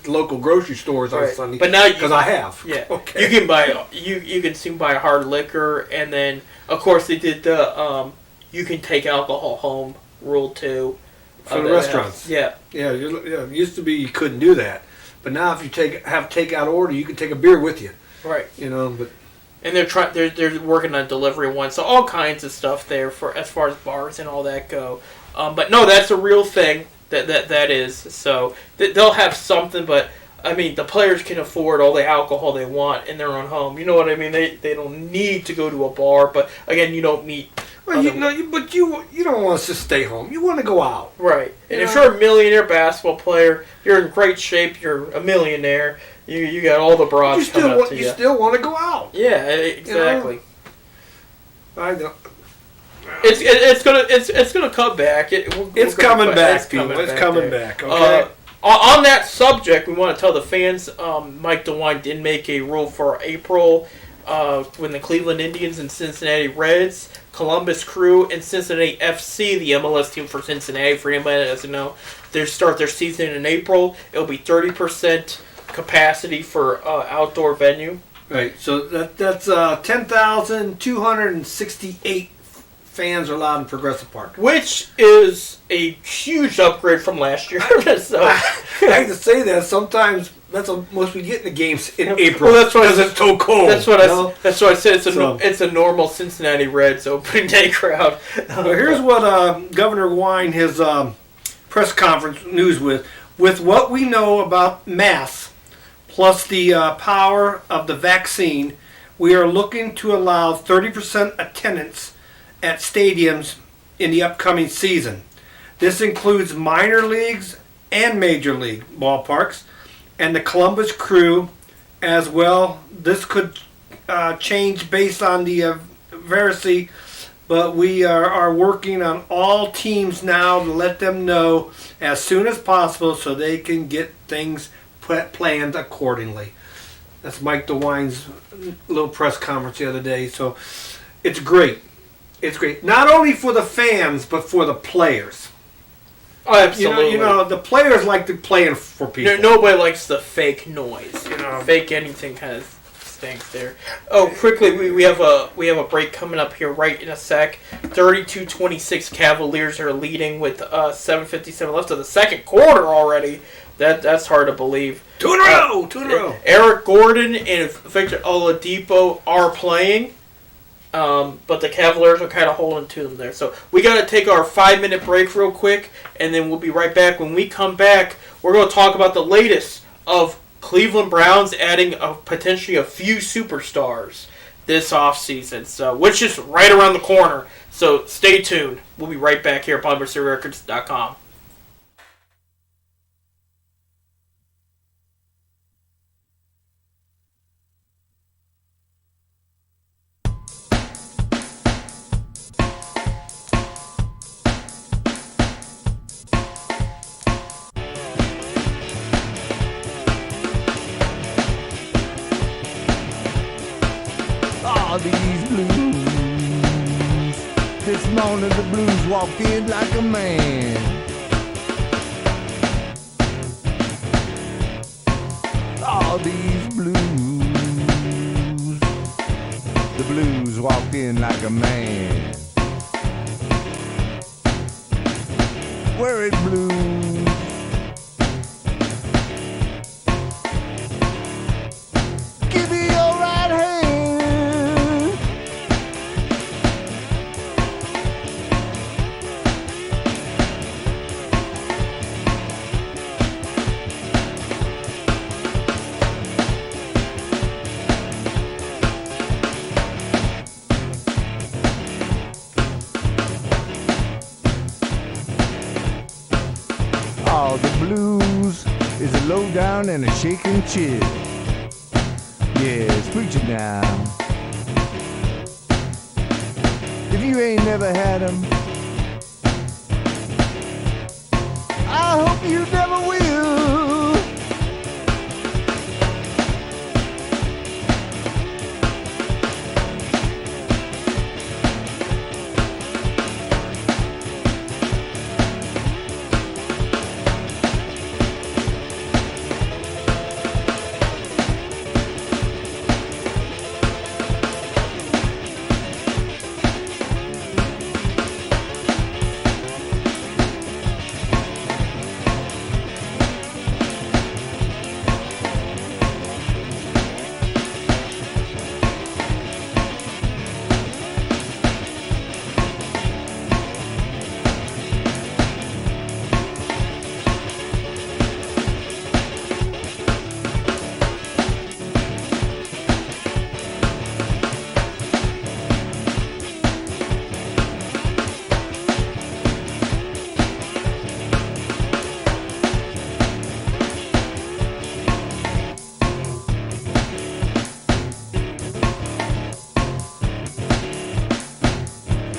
local grocery stores on Sunday. But now because I have. Yeah. Okay. You can buy you can soon buy hard liquor, and then of course they did the you can take alcohol home rule too. For the restaurants. Yeah. Yeah. It used to be you couldn't do that, but now if you have takeout order, you can take a beer with you. Right. You know, but. And they're working on delivery one, so all kinds of stuff there for as far as bars and all that go. But no, that's a real thing that is. So they'll have something, but I mean the players can afford all the alcohol they want in their own home. You know what I mean? They don't need to go to a bar, but again, you don't need. Well, you don't want to just stay home. You want to go out, right? And if you're a millionaire basketball player, you're in great shape. You're a millionaire. You got all the broads coming up to you. You still want to go out. Yeah, exactly. I know. It's gonna come back. It's coming back, people. It's coming back. Okay. On that subject, we want to tell the fans. Mike DeWine did make a rule for April when the Cleveland Indians and Cincinnati Reds, Columbus Crew, and Cincinnati FC, the MLS team for Cincinnati, for anybody that doesn't know, they start their season in April. It'll be 30% capacity for outdoor venue. Right. So that's 10,268 fans are allowed in Progressive Park, which is a huge upgrade from last year. So I hate to say that. Sometimes that's the most we get in the games in April. Well, that's why it's so cold. That's what I said. It's a normal Cincinnati Reds opening day crowd. Here's what Governor Wine his press conference news with what we know about masks plus the power of the vaccine. We are looking to allow 30% attendance at stadiums in the upcoming season. This includes minor leagues and major league ballparks and the Columbus Crew as well. This could change based on the veracy But we are working on all teams now to let them know as soon as possible so they can get things planned accordingly. That's Mike DeWine's little press conference the other day. So it's great. It's great. Not only for the fans, but for the players. Oh, absolutely. You know, the players like to play for people. Nobody likes the fake noise. Fake anything kind of stinks there. Oh, quickly, we have a break coming up here right in a sec. 32-26 Cavaliers are leading with 7:57 left of the second quarter already. That's hard to believe. Two in a row. Eric Gordon and Victor Oladipo are playing. But the Cavaliers are kind of holding to them there. So we got to take our 5-minute break real quick, and then we'll be right back. When we come back, we're going to talk about the latest of Cleveland Browns adding potentially a few superstars this offseason, so, which is right around the corner. So stay tuned. We'll be right back here at PolymerCityRecords.com. All these blues. This morning the blues walked in like a man. All these blues. The blues walked in like a man. Worried blues. Give me your right hand. All the blues is a lowdown and a shaking chill. Yes, preach it now. If you ain't never had 'em, I hope you never will.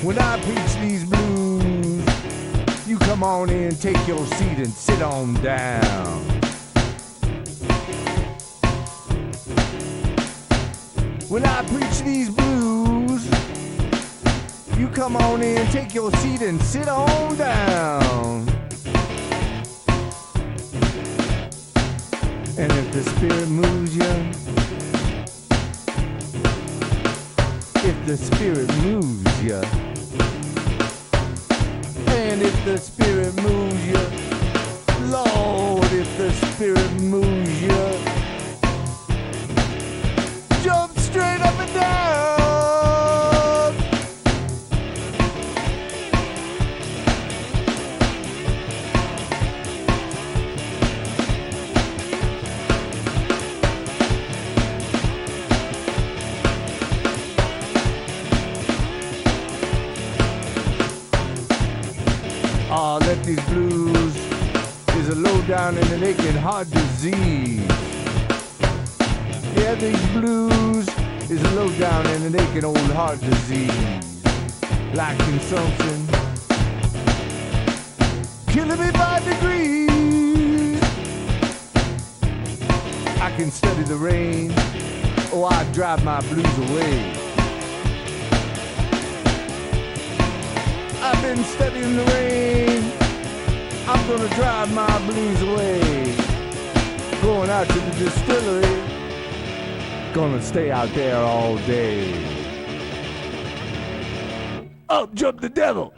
When I preach these blues, you come on in, take your seat and sit on down. When I preach these blues, you come on in, take your seat and sit on down. And if the spirit moves you, if the spirit moves you, and if the spirit moves you, Lord, if the spirit moves you, jump straight up and down. Let these blues is a lowdown and an aching heart disease. Yeah, these blues is a lowdown and an aching old heart disease. like consumption, killing me by degrees. I can study the rain, oh, I drive my blues away. I've been studying the rain, I'm gonna drive my blues away. Going out to the distillery, gonna stay out there all day. Up jump the devil.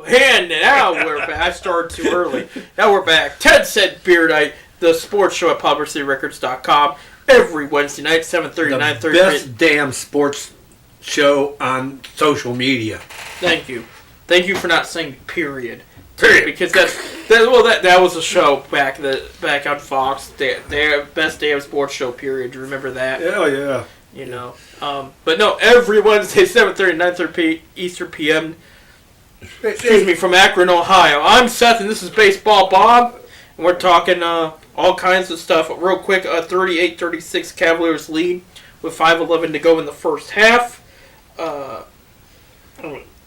And now we're back. I started too early. Now we're back. 10 Cent Beer Night, the sports show at PolymerCityRecords.com. Every Wednesday night, 7:30, 9:30. Best damn sports show on social media. Thank you. Thank you for not saying period. Because that was a show back on Fox. Their best damn sports show, period. Do you remember that? Oh, yeah. You know. But no, every Wednesday, 7:30, 9:30 Eastern PM. Excuse me, from Akron, Ohio. I'm Seth, and this is Baseball Bob. And we're talking all kinds of stuff. Real quick, 38-36 Cavaliers lead with 5:11 to go in the first half.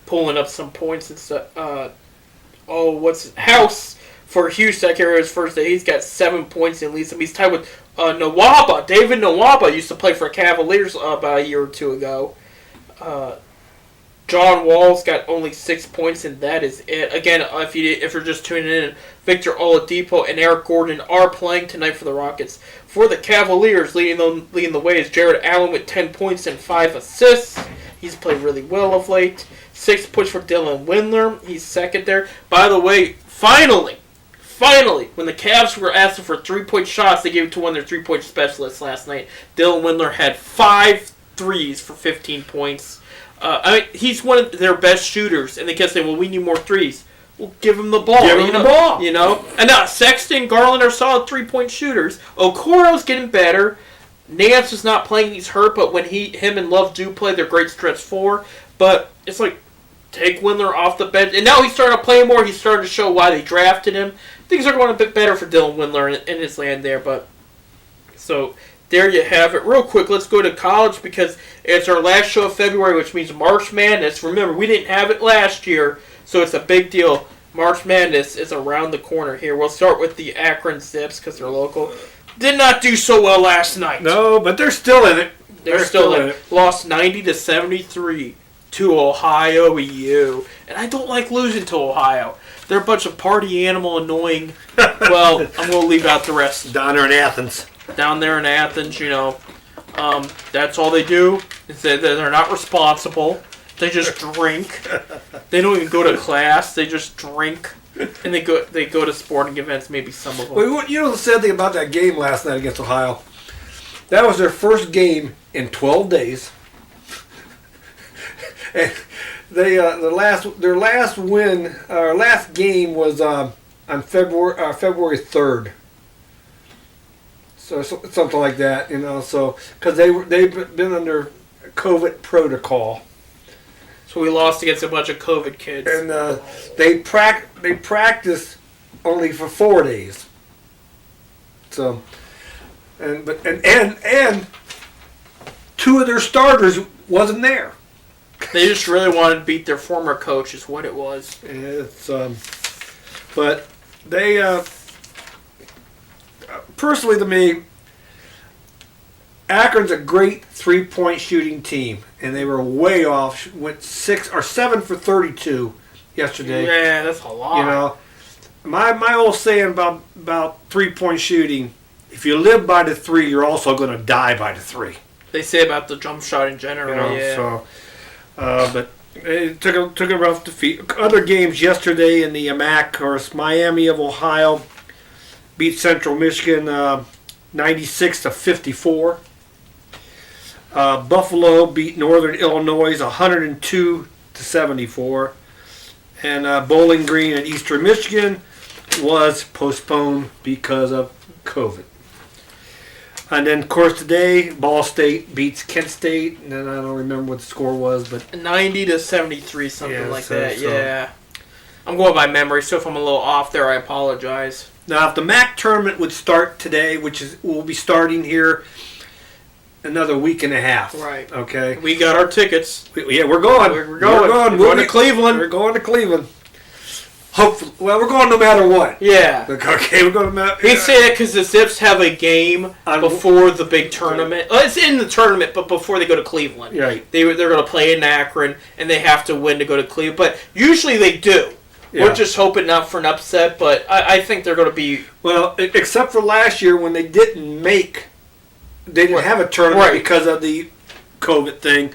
Pulling up some points and stuff. House for Houston? I can't remember his first day. He's got 7 points and leads him. He's tied with Nawaba. David Nawaba used to play for Cavaliers about a year or two ago. John Wall's got only 6 points, and that is it. Again, if you're just tuning in, Victor Oladipo and Eric Gordon are playing tonight for the Rockets. For the Cavaliers, leading the way is Jared Allen with 10 points and 5 assists. He's played really well of late. 6 points for Dylan Windler. He's second there. By the way, finally, when the Cavs were asking for 3-point shots, they gave it to one of their 3-point specialists last night. Dylan Windler had 5 threes for 15 points. He's one of their best shooters, and they kept saying, well, we need more threes. Well, give him the ball. You know? And now Sexton, Garland are solid 3-point shooters. Okoro's getting better. Nance is not playing. He's hurt, but when him and Love do play, they're great stretch 4. But it's like, take Windler off the bench. And now he's starting to play more. He's starting to show why they drafted him. Things are going a bit better for Dylan Windler in his land there. But so there you have it. Real quick, let's go to college because it's our last show of February, which means March Madness. Remember, we didn't have it last year, so it's a big deal. March Madness is around the corner here. We'll start with the Akron Zips because they're local. Did not do so well last night. No, but they're still in it. They're still in it. Lost 90-73 to Ohio U. And I don't like losing to Ohio. They're a bunch of party animal annoying. Well, I'm going to leave out the rest. Down there in Athens. Down there in Athens, you know. That's all they do. Is they're not responsible. They just drink. They don't even go to class. They just drink. And they go to sporting events, maybe some of them. Well, you know the sad thing about that game last night against Ohio? That was their first game in 12 days. And their last game was on February 3rd. So something like that, you know. So because they've been under COVID protocol. So we lost against a bunch of COVID kids. And they practiced only for 4 days. So, and 2 of their starters wasn't there. They just really wanted to beat their former coach, is what it was. It's but they personally to me, Akron's a great 3-point shooting team, and they were way off. Went 7 for 32 yesterday. Yeah, that's a lot. You know, my old saying about 3-point shooting: if you live by the 3, you're also going to die by the 3. They say about the jump shot in general. You know, yeah. so, but it took a rough defeat. Other games yesterday in the MAC, of course, Miami of Ohio beat Central Michigan 96-54. Buffalo beat Northern Illinois 102-74. And Bowling Green and Eastern Michigan was postponed because of COVID. And then, of course, today, Ball State beats Kent State. And then I don't remember what the score was, but 90-73, something like that. so. Yeah. I'm going by memory, so if I'm a little off there, I apologize. Now, if the MAC tournament would start today, will be starting here another week and a half. Right. Okay. We got our tickets. We're going. We're going. We're going to Cleveland. We're going to Cleveland. Hopefully, well, we're going no matter what. Yeah. Okay, we're going to matter. We say it because the Zips have a game before the big tournament. It's in the tournament, but before they go to Cleveland. Right. They're going to play in Akron, and they have to win to go to Cleveland. But usually they do. Yeah. We're just hoping not for an upset, but I think they're going to be... Well, except for last year when they didn't have a tournament because of the COVID thing.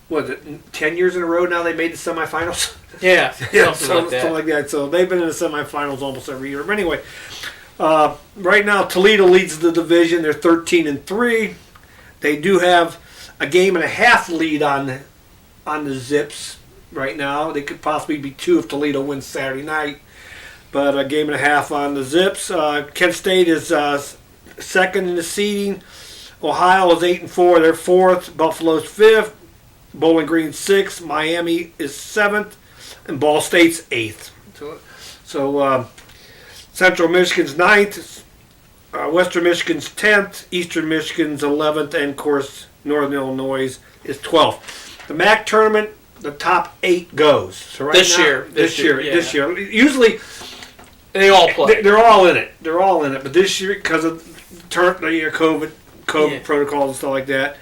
Was it 10 years in a row now they made the semifinals? Yeah, something like that. So they've been in the semifinals almost every year. But anyway, right now Toledo leads the division. They're 13-3. They do have a game and a half lead on the Zips right now. They could possibly be 2 if Toledo wins Saturday night. But a game and a half on the Zips. Kent State is second in the seeding. Ohio is 8-4. They're 4th. Buffalo's 5th. Bowling Green 6th. Miami is 7th. And Ball State's 8th. So Central Michigan's 9th. Western Michigan's 10th. Eastern Michigan's 11th. And, of course, Northern Illinois is 12th. The MAC tournament, the top 8 goes. So right this now, year. This year. Usually... They all play. They're all in it. They're all in it. But this year, because of COVID protocols and stuff like that,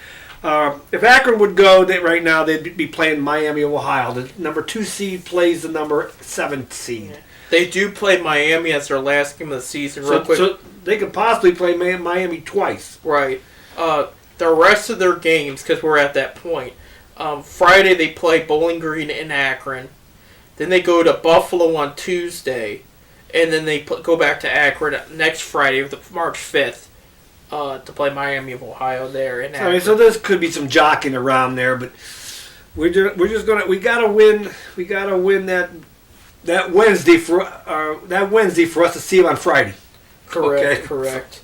if Akron would go, right now they'd be playing Miami of Ohio. The number 2 seed plays the number 7 seed. Yeah. They do play Miami as their last game of the season. Real quick, so they could possibly play Miami twice. Right. The rest of their games, because we're at that point. Friday they play Bowling Green in Akron. Then they go to Buffalo on Tuesday. And then they go back to Akron next Friday, March 5th, to play Miami of Ohio there in Akron. I mean, so there could be some jockeying around there, but we gotta win that Wednesday for us to see them on Friday. Correct.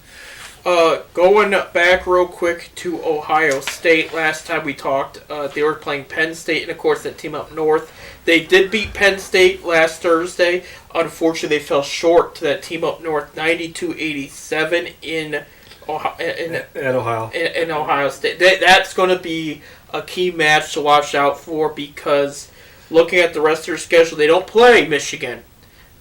Going back real quick to Ohio State. Last time we talked, they were playing Penn State, and of course that team up north. They did beat Penn State last Thursday. Unfortunately, they fell short to that team up north, 92-87 in Ohio State. That's going to be a key match to watch out for because looking at the rest of their schedule, they don't play Michigan,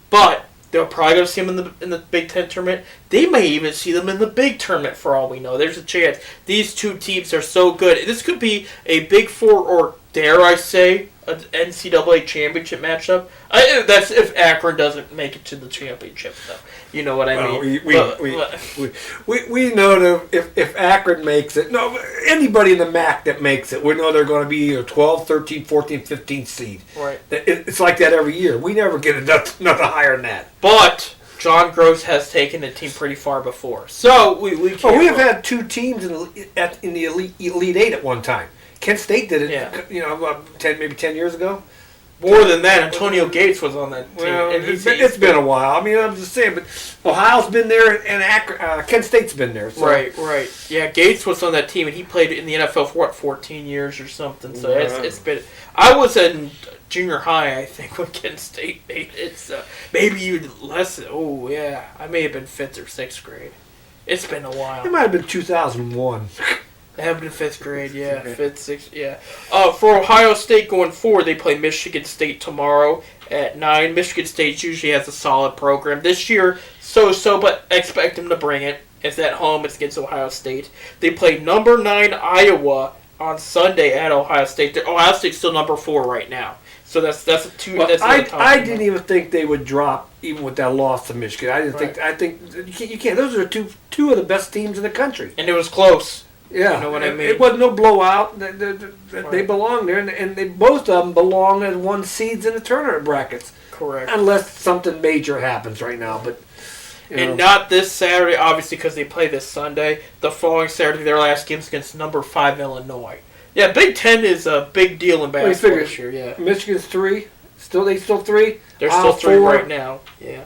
but they're probably going to see them in the Big Ten tournament. They may even see them in the big tournament for all we know. There's a chance. These two teams are so good. This could be a Big Four or, dare I say, an NCAA championship matchup. That's if Akron doesn't make it to the championship, though. You know what I mean? We know that if Akron makes it, no, anybody in the MAC that makes it, we know they're going to be either 12, 13, 14, 15 seed. Right. It's like that every year. We never get nothing higher than that. But John Gross has taken the team pretty far before. So we can't. We have had 2 teams in the Elite 8 at one time. Kent State did it, maybe 10 years ago. More than that, Antonio Gates was on that team. Well, it's been a while. I mean, I'm just saying, but Ohio's been there, and Kent State's been there. So. Right. Yeah, Gates was on that team, and he played in the NFL for, 14 years or something. So it's been... I was in junior high, I think, when Kent State made it. It's maybe even less... Oh, yeah. I may have been 5th or 6th grade. It's been a while. It might have been 2001. It happened in 5th grade, yeah. 5th, 6th, yeah. For Ohio State going forward, they play Michigan State tomorrow at 9. Michigan State usually has a solid program. This year, so, but I expect them to bring it. It's at home. It's against Ohio State. They play number 9 Iowa on Sunday at Ohio State. Ohio State's still number 4 right now. So that's a two. Well, that's I didn't even think they would drop even with that loss to Michigan. I didn't think. I think you can't. Those are two of the best teams in the country. And it was close. Yeah, you know what I mean. It wasn't no blowout. They belong there, and they both of them belong as 1 seeds in the tournament brackets. Correct. Unless something major happens right now, but. And not this Saturday, obviously, because they play this Sunday. The following Saturday, their last game's against number 5 Illinois. Yeah, Big Ten is a big deal in basketball this year. Yeah, Michigan's 3. They still 3. They're still 3 right now. Yeah.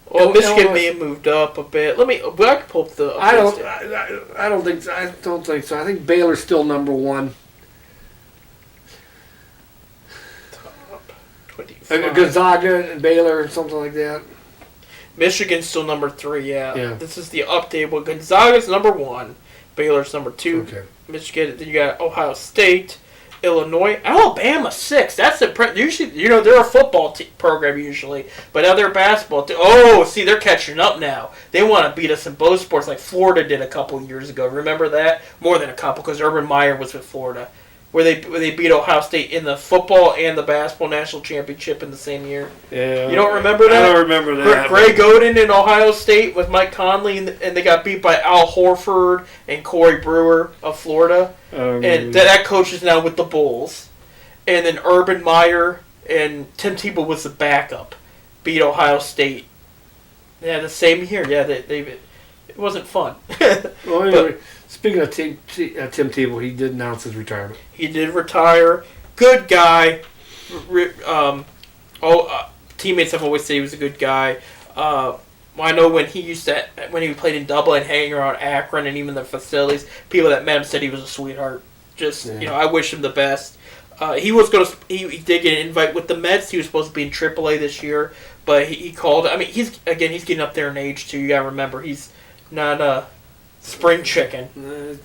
Well, Michigan may have moved up a bit. I can pull up the. I don't think so. I don't think so. I think Baylor's still number 1. Top 25. Gonzaga and Baylor or something like that. Michigan's still number 3. Yeah. This is the update. Well, Gonzaga's number 1. Baylor's number 2. Okay. Michigan. Then you got Ohio State, Illinois, Alabama 6. That's usually they're a football program usually, but now they're a basketball. They're catching up now. They want to beat us in both sports like Florida did a couple years ago. Remember that? More than a couple, because Urban Meyer was with Florida, where they beat Ohio State in the football and the basketball national championship in the same year. Yeah. You don't remember that? I don't remember that. Greg Oden in Ohio State with Mike Conley, and they got beat by Al Horford and Corey Brewer of Florida. And that coach is now with the Bulls. And then Urban Meyer and Tim Tebow was the backup. Beat Ohio State. Yeah, the same year. Yeah, it wasn't fun. Well, anyway, speaking of Tim Tebow, he did announce his retirement. He did retire. Good guy. Teammates have always said he was a good guy. I know when he played in Dublin, hanging around Akron, and even the facilities, people that met him said he was a sweetheart. I wish him the best. He did get an invite with the Mets. He was supposed to be in AAA this year, but he called. I mean, he's getting up there in age too. You gotta remember, he's not a spring chicken. I'm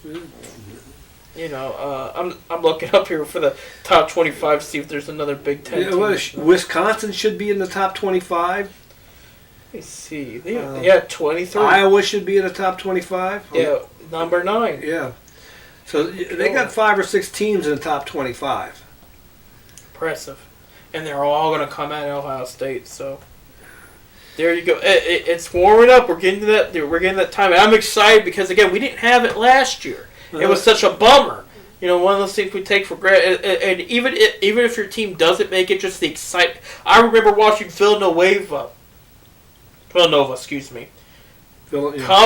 looking up here for the top 25 to see if there's another Big Ten team. Wisconsin should be in the top 25. Let me see. They have 23. Iowa should be in the top 25. Yeah, number 9. Yeah. So they got 5 or 6 teams in the top 25. Impressive. And they're all going to come out of Ohio State, so there you go. It's warming up. We're getting to that. We're getting that time. And I'm excited because, again, we didn't have it last year. It was such a bummer. One of those things we take for granted. And even if your team doesn't make it, just the excitement. I remember watching Villanova, come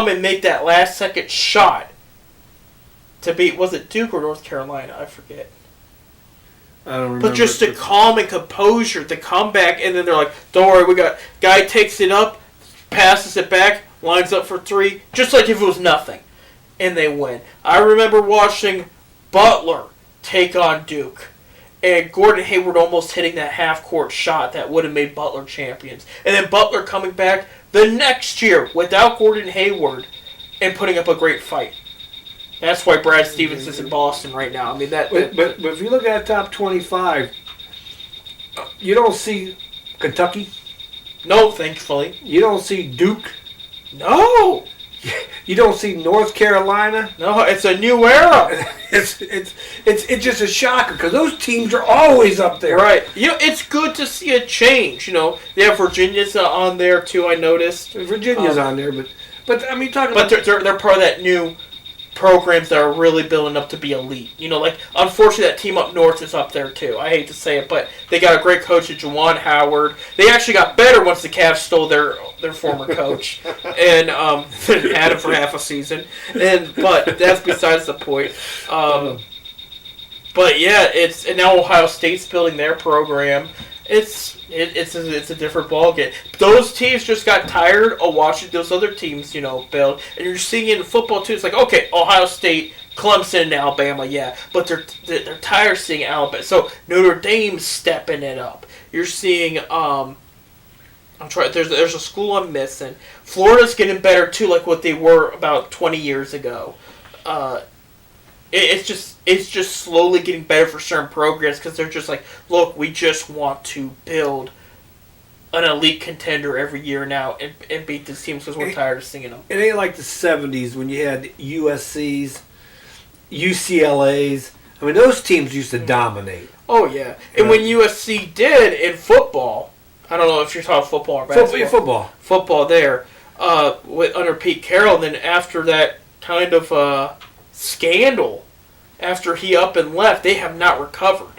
and make that last second shot to beat, was it Duke or North Carolina? I forget. I don't remember. But just the calm and composure, the comeback, and then they're like, don't worry, guy takes it up, passes it back, lines up for 3, just like if it was nothing. And they win. I remember watching Butler take on Duke. And Gordon Hayward almost hitting that half-court shot that would have made Butler champions. And then Butler coming back the next year without Gordon Hayward and putting up a great fight. That's why Brad Stevens is in Boston right now. I mean But if you look at top 25, you don't see Kentucky. No, thankfully. You don't see Duke. No. You don't see North Carolina. No, it's a new era. It's just a shocker because those teams are always up there. Right. It's good to see a change. They have Virginia's on there too. I noticed Virginia's on there, but I mean talking. But they're part of that new programs that are really building up to be elite. Unfortunately that team up north is up there too. I hate to say it, but they got a great coach at Juwan Howard. They actually got better once the Cavs stole their former coach and had him for half a season. But that's besides the point. But yeah, and now Ohio State's building their program. It's a different ballgame. Those teams just got tired of watching those other teams, build. And you're seeing it in football too. It's like, okay, Ohio State, Clemson, and Alabama, yeah, but they're tired of seeing Alabama. So Notre Dame's stepping it up. You're seeing there's a school I'm missing. Florida's getting better too, like what they were about 20 years ago. It's just slowly getting better for certain programs because they're just like, look, we just want to build an elite contender every year now and beat these teams because we're tired of seeing them. It ain't like the 70s when you had USC's, UCLA's. I mean, those teams used to dominate. Oh, yeah. And when USC did in football, I don't know if you're talking football or basketball. Football there, under Pete Carroll, then after that kind of scandal, after he up and left, they have not recovered.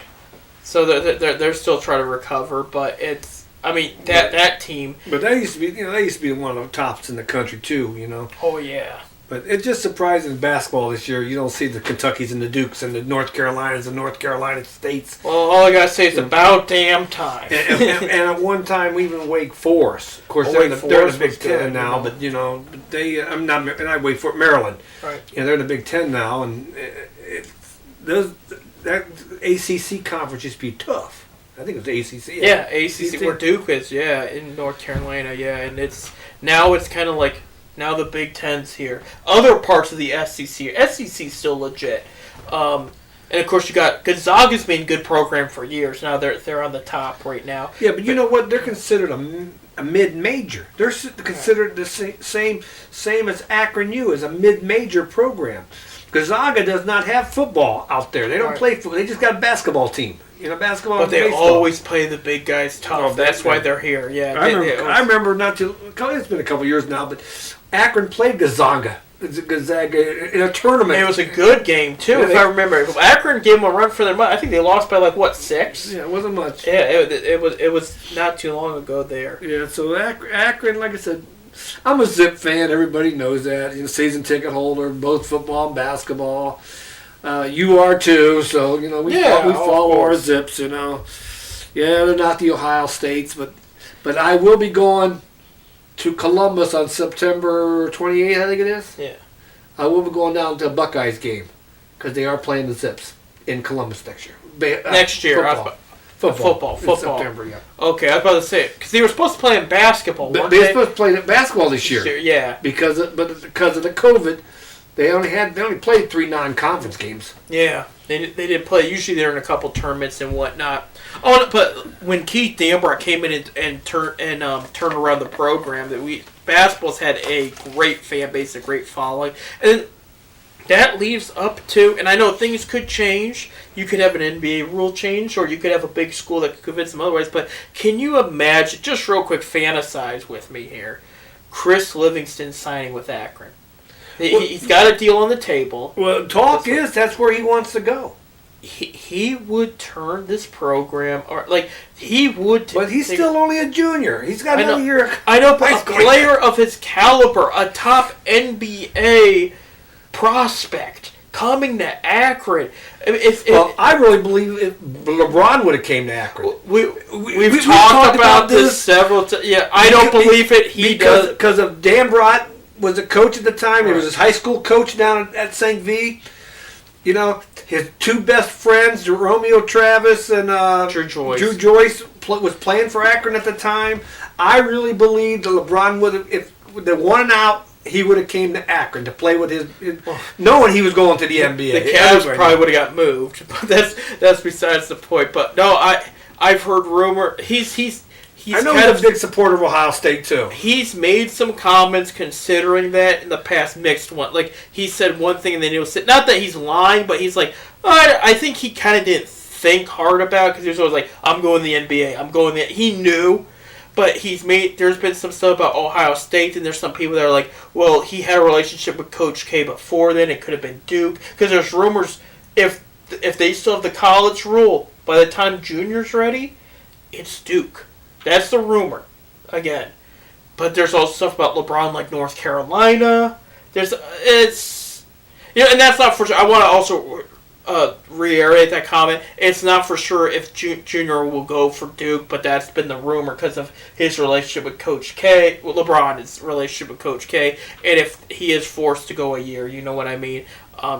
So they're still trying to recover, but it's, I mean, that team. But that used to be, that used to be one of the tops in the country too, Oh yeah. But it's just surprising in basketball this year. You don't see the Kentuckys and the Dukes and the North Carolinas and North Carolina States. Well, all I gotta say is about damn time. And at one time, even Wake Forest. Of course, they're in the Big Ten now, but they. I'm not, and I Wake Forest, Maryland. Right. They're in the Big Ten now, and that ACC conference used to be tough. I think it was ACC. Yeah, ACC where Duke is. Yeah, in North Carolina. Yeah, and it's kind of like. Now the Big Ten's here. Other parts of the SEC. SEC's still legit. And of course you got Gonzaga's been a good program for years. Now they're on the top right now. Yeah, but you know what? They're considered a mid-major. They're considered the same as Akron U as a mid-major program. Gonzaga does not have football out there. They don't play football. They just got a basketball team. Basketball. But they always play the big guys tough. That's why they're here. Yeah. I remember it's been a couple years now, but Akron played Gonzaga in a tournament. It was a good game too, if I remember. Akron gave them a run for their money. I think they lost by 6. Yeah, it wasn't much. Yeah, it was not too long ago there. Yeah, so Akron, like I said, I'm a Zip fan. Everybody knows that. Season ticket holder, both football and basketball. You are too, so we follow our Zips. Yeah, they're not the Ohio States, but I will be going to Columbus on September 28th, I think it is. Yeah. I will be going down to a Buckeyes game because they are playing the Zips in Columbus next year. Next year. Football. In September, yeah. Okay, I was about to say, because they were supposed to play in basketball. They were supposed to play basketball this year. Yeah. Because of the COVID, they only played 3 non-conference games. Yeah. They didn't play. Usually they're in a couple tournaments and whatnot. Oh, but when Keith Dambrot came in and turned around the program, basketball's had a great fan base, a great following, and that leaves up to. And I know things could change. You could have an NBA rule change, or you could have a big school that could convince them otherwise. But can you imagine? Just real quick, fantasize with me here. Chris Livingston signing with Akron. He's got a deal on the table. Well, that's where he wants to go. He would turn this program, he would. But he's still only a junior. He's got another year. I know, but a player of his caliber, a top NBA prospect, coming to Akron. I really believe if LeBron would have came to Akron. We've talked about this several times. Yeah, I don't believe it. Because of Dambrot was a coach at the time. He was his high school coach down at St. V. His 2 best friends, Romeo Travis and Drew Joyce, was playing for Akron at the time. I really believe that LeBron would have, if they won out, he would have came to Akron to play with his knowing he was going to the NBA. The Cavs probably would have got moved, but that's besides the point. But no, I've heard rumor I know he's a big supporter of Ohio State too. He's made some comments considering that in the past, mixed one. Like he said one thing and then he'll say, not that he's lying, but he's like, I think he kind of didn't think hard about it because he was always like, I'm going to the NBA. He knew, but there's been some stuff about Ohio State, and there's some people that are like, well, he had a relationship with Coach K before then. It could have been Duke because there's rumors if they still have the college rule by the time Junior's ready, it's Duke. That's the rumor, again. But there's also stuff about LeBron, like North Carolina. And that's not for sure. I want to also reiterate that comment. It's not for sure if Junior will go for Duke, but that's been the rumor because of his relationship with Coach K. Well, LeBron's relationship with Coach K, and if he is forced to go a year, you know what I mean.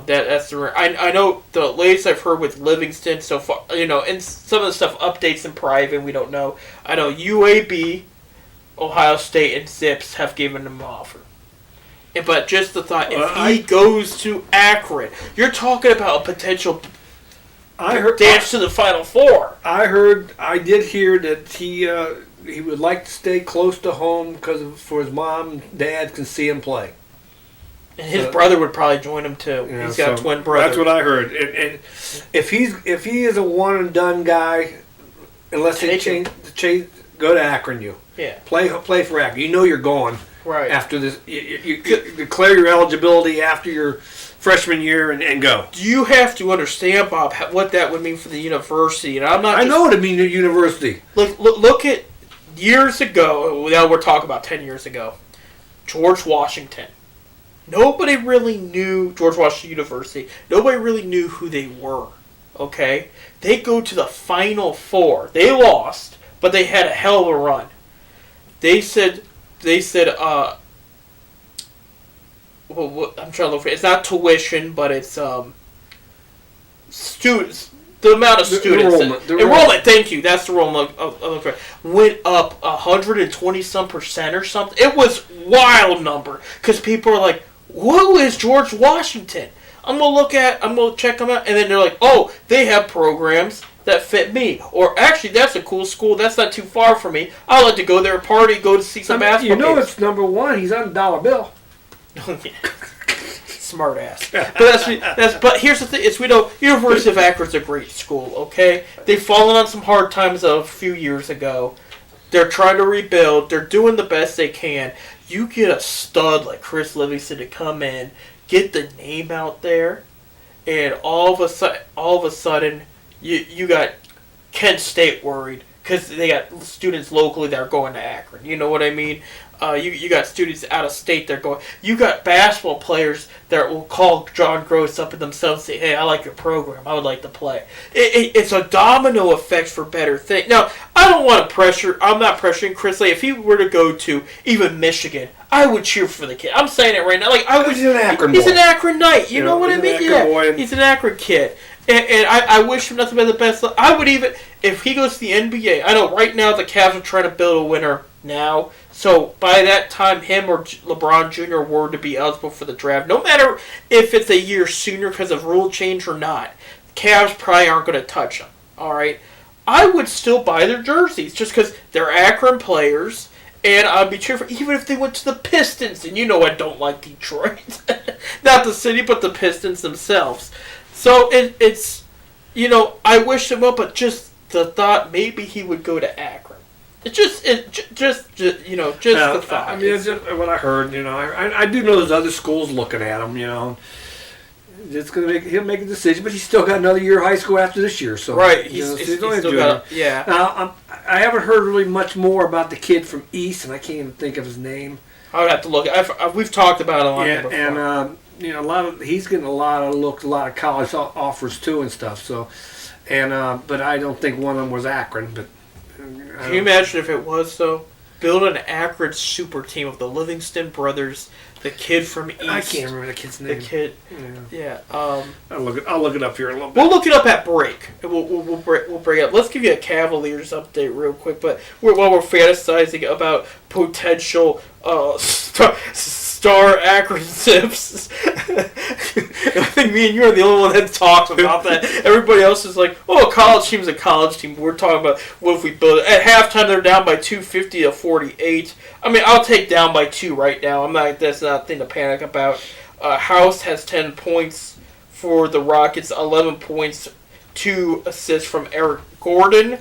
That's the. I know the latest I've heard with Livingston so far. And some of the stuff updates in private. We don't know. I know UAB, Ohio State, and Zips have given him an offer. But just the thought, if he goes to Akron, you're talking about a potential dance to the Final Four. I did hear that he he would like to stay close to home because for his mom and dad can see him play. And his brother would probably join him too. Yeah, he's got a twin brother. That's what I heard. And if he is a one and done guy, unless they change, go to Akron. Play for Akron. You know you're going right after this. You declare your eligibility after your freshman year and go. You have to understand, Bob, what that would mean for the university. And I know what it means at university. Look at years ago. Now we're talking about 10 years ago. George Washington. Nobody really knew George Washington University. Nobody really knew who they were. Okay? They go to the Final Four. They lost, but they had a hell of a run. They said, well, I'm trying to look for it. It's not tuition, but it's students. The amount of students. Enrollment. Thank you. That's the enrollment of went up 120% or something. It was wild number because people are like, who is George Washington? I'm gonna check them out, and then they're like, oh, they have programs that fit me, or actually, that's a cool school. That's not too far from me. I'd like to go there, party, go to see some basketball. You know, it's number one. He's on the dollar bill. Smart ass. But here's the thing: we know University of Akron's a great school. Okay, they've fallen on some hard times a few years ago. They're trying to rebuild. They're doing the best they can. You get a stud like Chris Livingston to come in, get the name out there, and all of a sudden, you got Kent State worried because they got students locally that are going to Akron. You know what I mean? You got students out of state that are going. You got basketball players that will call John Gross up and themselves and say, hey, I like your program. I would like to play. It's a domino effect for better things. Now, I don't want to pressure. I'm not pressuring Chris Lee. If he were to go to even Michigan, I would cheer for the kid. I'm saying it right now. He's an Akron boy. He's an Akronite. You know what I mean? He's an Akron kid. And I wish him nothing but the best. I would even, if he goes to the NBA, I know right now the Cavs are trying to build a winner now. So by that time, him or LeBron Jr. were to be eligible for the draft, no matter if it's a year sooner because of rule change or not, Cavs probably aren't going to touch them. All right, I would still buy their jerseys just because they're Akron players, and I'd be cheerful even if they went to the Pistons. And you know I don't like Detroit, not the city, but the Pistons themselves. So it's, I wish him well, but just the thought maybe he would go to Akron. It's just the thought. I mean, it's just what I heard. I do know there's other schools looking at him. He'll make a decision, but he's still got another year of high school after this year. So right, he's still got yeah. Now I haven't heard really much more about the kid from East, and I can't even think of his name. I would have to look. We've talked about it a lot before. And he's getting a lot of college offers too and stuff. So, but I don't think one of them was Akron. But can you imagine if it was though? Build an Akron super team of the Livingston brothers, the kid from East. I can't remember the kid's name. The kid, yeah. I'll look it up here a little bit. We'll look it up at break. We'll break it up. Let's give you a Cavaliers update real quick. But while we're fantasizing about potential star Akron Zips, I think me and you are the only one that talks about that. Everybody else is like, "Oh, a college team's a college team." We're talking about what if we build it. At halftime, they're down by 250 to 48. I mean, I'll take down by 2 right now. That's not a thing to panic about. House has 10 points for the Rockets, 11 points, 2 assists from Eric Gordon.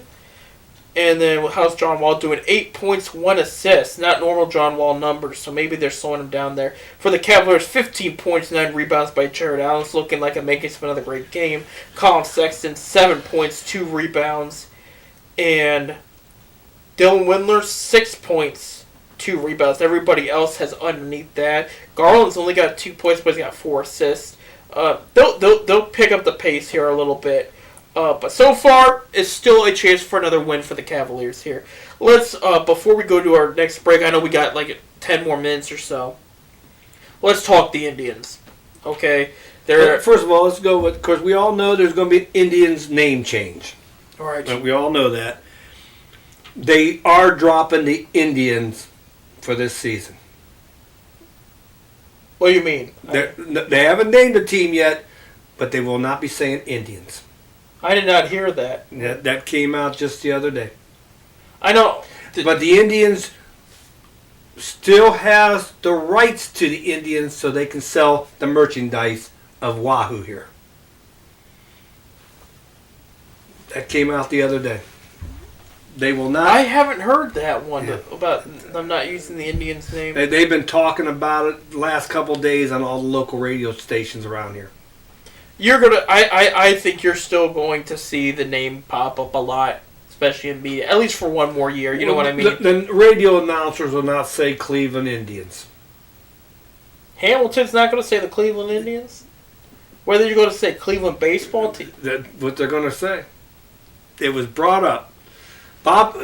And then how's John Wall doing? 8 points, 1 assist. Not normal John Wall numbers, so maybe they're slowing him down there. For the Cavaliers, 15 points, 9 rebounds by Jared Allen. Looking like I'm making another great game. Colin Sexton, 7 points, 2 rebounds. And Dylan Windler, 6 points, 2 rebounds. Everybody else has underneath that. Garland's only got 2 points, but he's got 4 assists. They'll pick up the pace here a little bit. But so far, it's still a chance for another win for the Cavaliers here. Let's, before we go to our next break, I know we got like 10 more minutes or so. Let's talk the Indians. Okay? First of all, let's go with, because we all know there's going to be an Indians name change. All right. We all know that. They are dropping the Indians for this season. What do you mean? They haven't named a team yet, but they will not be saying Indians. I did not hear that. That came out just the other day. I know. But the Indians still has the rights to the Indians so they can sell the merchandise of Wahoo here. That came out the other day. They will not. I haven't heard that one about them not using the Indians' name. They've been talking about it the last couple of days on all the local radio stations around here. I think you're still going to see the name pop up a lot, especially in media, at least for one more year. You know what I mean? The radio announcers will not say Cleveland Indians. Hamilton's not going to say the Cleveland Indians? Whether you're going to say Cleveland baseball team? That's what they're going to say. It was brought up. Bob,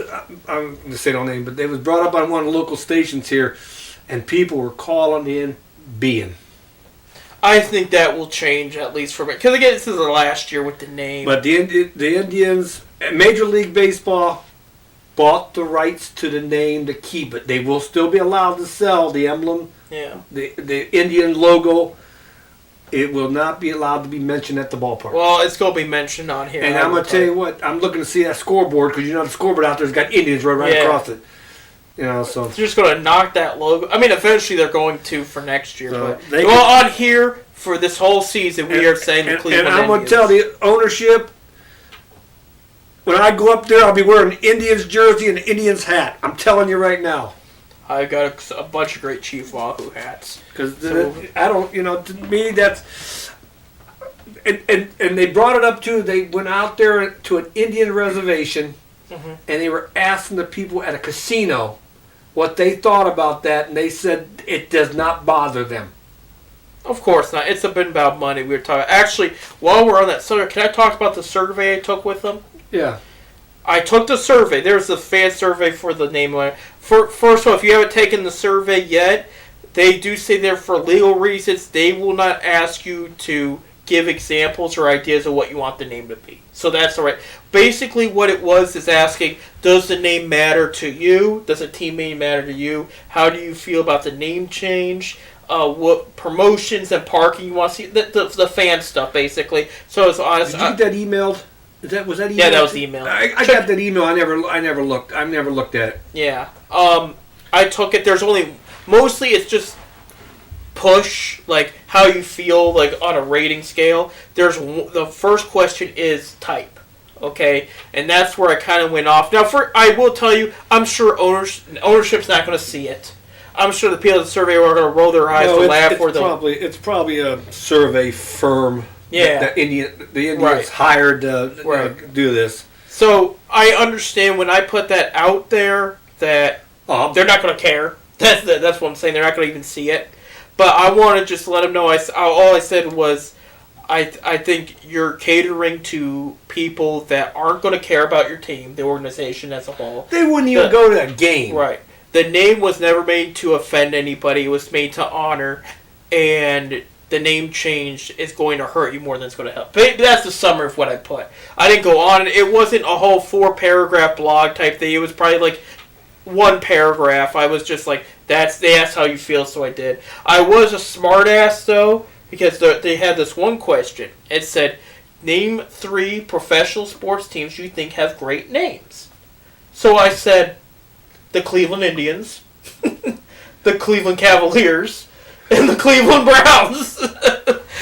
I'm going to say no name, but it was brought up on one of the local stations here, and people were calling in being. I think that will change at least for me. Because again, this is the last year with the name. But the Indians, Major League Baseball, bought the rights to the name to keep it. They will still be allowed to sell the emblem, the Indian logo. It will not be allowed to be mentioned at the ballpark. Well, it's going to be mentioned on here. And I'm going to tell you what, I'm looking to see that scoreboard because you know the scoreboard out there's got Indians right across it. You know, so they're just going to knock that logo. I mean, eventually they're going to for next year. So but on here for this whole season, we are saying the Cleveland And I'm going to Indians. tell the ownership, when I go up there, I'll be wearing an Indians jersey and an Indians hat. I'm telling you right now. I got a bunch of great Chief Wahoo hats. Because I don't, you know, to me that's, and they brought it up too. They went out there to an Indian reservation, and they were asking the people at a casino what they thought about that, and they said it does not bother them. Of course not. It's been about money. We were talking. Actually, while we're on that subject, can I talk about the survey I took with them? Yeah. I took the survey. There's a fan survey for the name. First of all, if you haven't taken the survey yet, they do say there for legal reasons they will not ask you to give examples or ideas of what you want the name to be. So that's all right. Basically, what it was is asking, does the name matter to you? Does a team name matter to you? How do you feel about the name change? What promotions and parking you want to see? The fan stuff, basically. So it's honest. Did you get that emailed? Was that emailed? Yeah, that was emailed. I got that email. I never looked. I never looked at it. Yeah. I took it. There's only mostly it's just push, like how you feel, like on a rating scale. The first question is type, okay, and that's where I kind of went off. Now, I will tell you, I'm sure ownership's not going to see it. I'm sure the people at the survey are going to roll their eyes and laugh. It's probably a survey firm. Yeah, the Indians hired to do this. So I understand when I put that out there that they're not going to care. That's what I'm saying. They're not going to even see it. But I want to just let them know. All I said was, I think you're catering to people that aren't going to care about your team, the organization as a whole. They wouldn't even go to a game. Right. The name was never made to offend anybody. It was made to honor, and the name change is going to hurt you more than it's going to help. But that's the summary of what I put. I didn't go on. It wasn't a whole 4-paragraph blog type thing. It was probably like 1 paragraph. I was just like, they asked how you feel, so I did. I was a smart ass, though, because they had this one question. It said, name 3 professional sports teams you think have great names. So I said, the Cleveland Indians, the Cleveland Cavaliers, and the Cleveland Browns.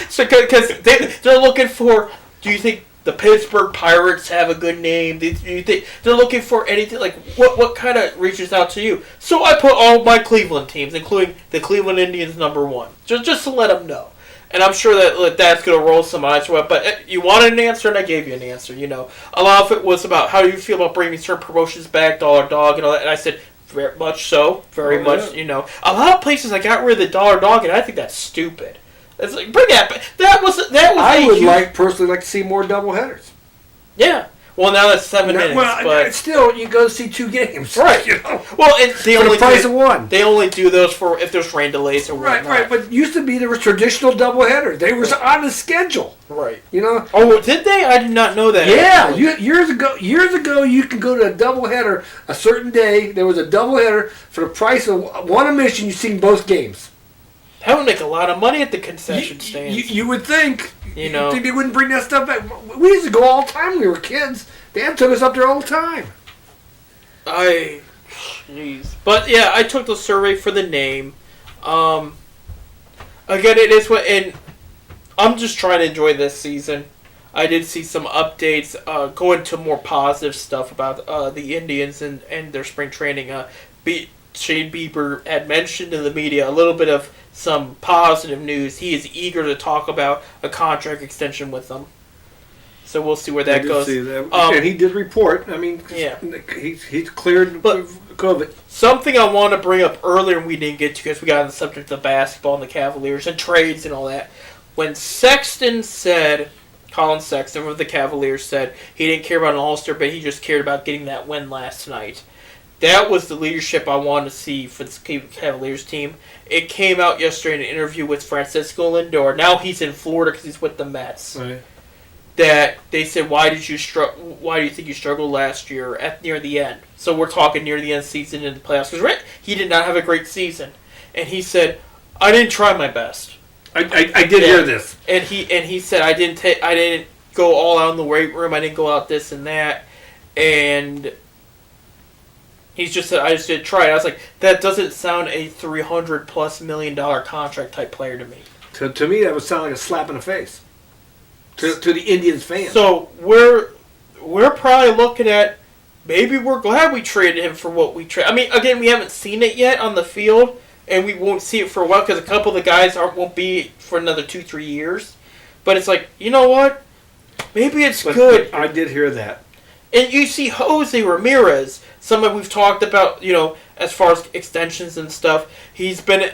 So, because they're looking for, do you think the Pittsburgh Pirates have a good name? Do you think they're looking for anything, like, what kind of reaches out to you? So I put all my Cleveland teams, including the Cleveland Indians #1, just to let them know. And I'm sure that's going to roll some eyes. But you wanted an answer, and I gave you an answer, you know. A lot of it was about how do you feel about bringing certain promotions back, Dollar Dog, and all that. And I said, very much so, very much, you know. A lot of places I got rid of the Dollar Dog, and I think that's stupid. It's like, bring that back. That was I would personally like to see more doubleheaders. Yeah. Well, now that's 7 minutes. Well, but still, you go see 2 games, right? You know? Well, they only the price of 1. They only do those for if there's rain delays or whatnot. Right. But used to be there was traditional doubleheaders. They were on the schedule. Right. You know. Oh, did they? I did not know that. Yeah. Years ago, you could go to a doubleheader a certain day. There was a doubleheader for the price of 1 admission. You seen both games. That would make a lot of money at the concession stands. You would think. You know. You'd think they wouldn't bring that stuff back. We used to go all the time when we were kids. Dad took us up there all the time. Jeez. But yeah, I took the survey for the name. Again, it is what, and I'm just trying to enjoy this season. I did see some updates, going to more positive stuff about the Indians and their spring training. Shane Bieber had mentioned in the media a little bit of some positive news. He is eager to talk about a contract extension with them. So we'll see where that goes. See that. And he did report. I mean, yeah, he's cleared COVID. Something I want to bring up earlier and we didn't get to because we got on the subject of basketball and the Cavaliers and trades and all that. When Colin Sexton of the Cavaliers said he didn't care about an All-Star, but he just cared about getting that win last night. That was the leadership I wanted to see for the Cavaliers team. It came out yesterday in an interview with Francisco Lindor. Now he's in Florida because he's with the Mets. Right. That they said, why do you think you struggled last year near the end? So we're talking near the end of the season in the playoffs. Because he did not have a great season. And he said, I didn't try my best. I did hear this. And he said, I didn't go all out in the weight room. I didn't go out this and that. And he just said, I just didn't try it. I was like, that doesn't sound a $300+ million contract type player to me. To me, that would sound like a slap in the face. To the Indians fans. So we're probably looking at, maybe we're glad we traded him for what we traded. I mean, again, we haven't seen it yet on the field, and we won't see it for a while because a couple of the guys won't be for another 2-3 years. But it's like, you know what? Maybe it's good. I did hear that. And you see Jose Ramirez, somebody we've talked about, as far as extensions and stuff. He's been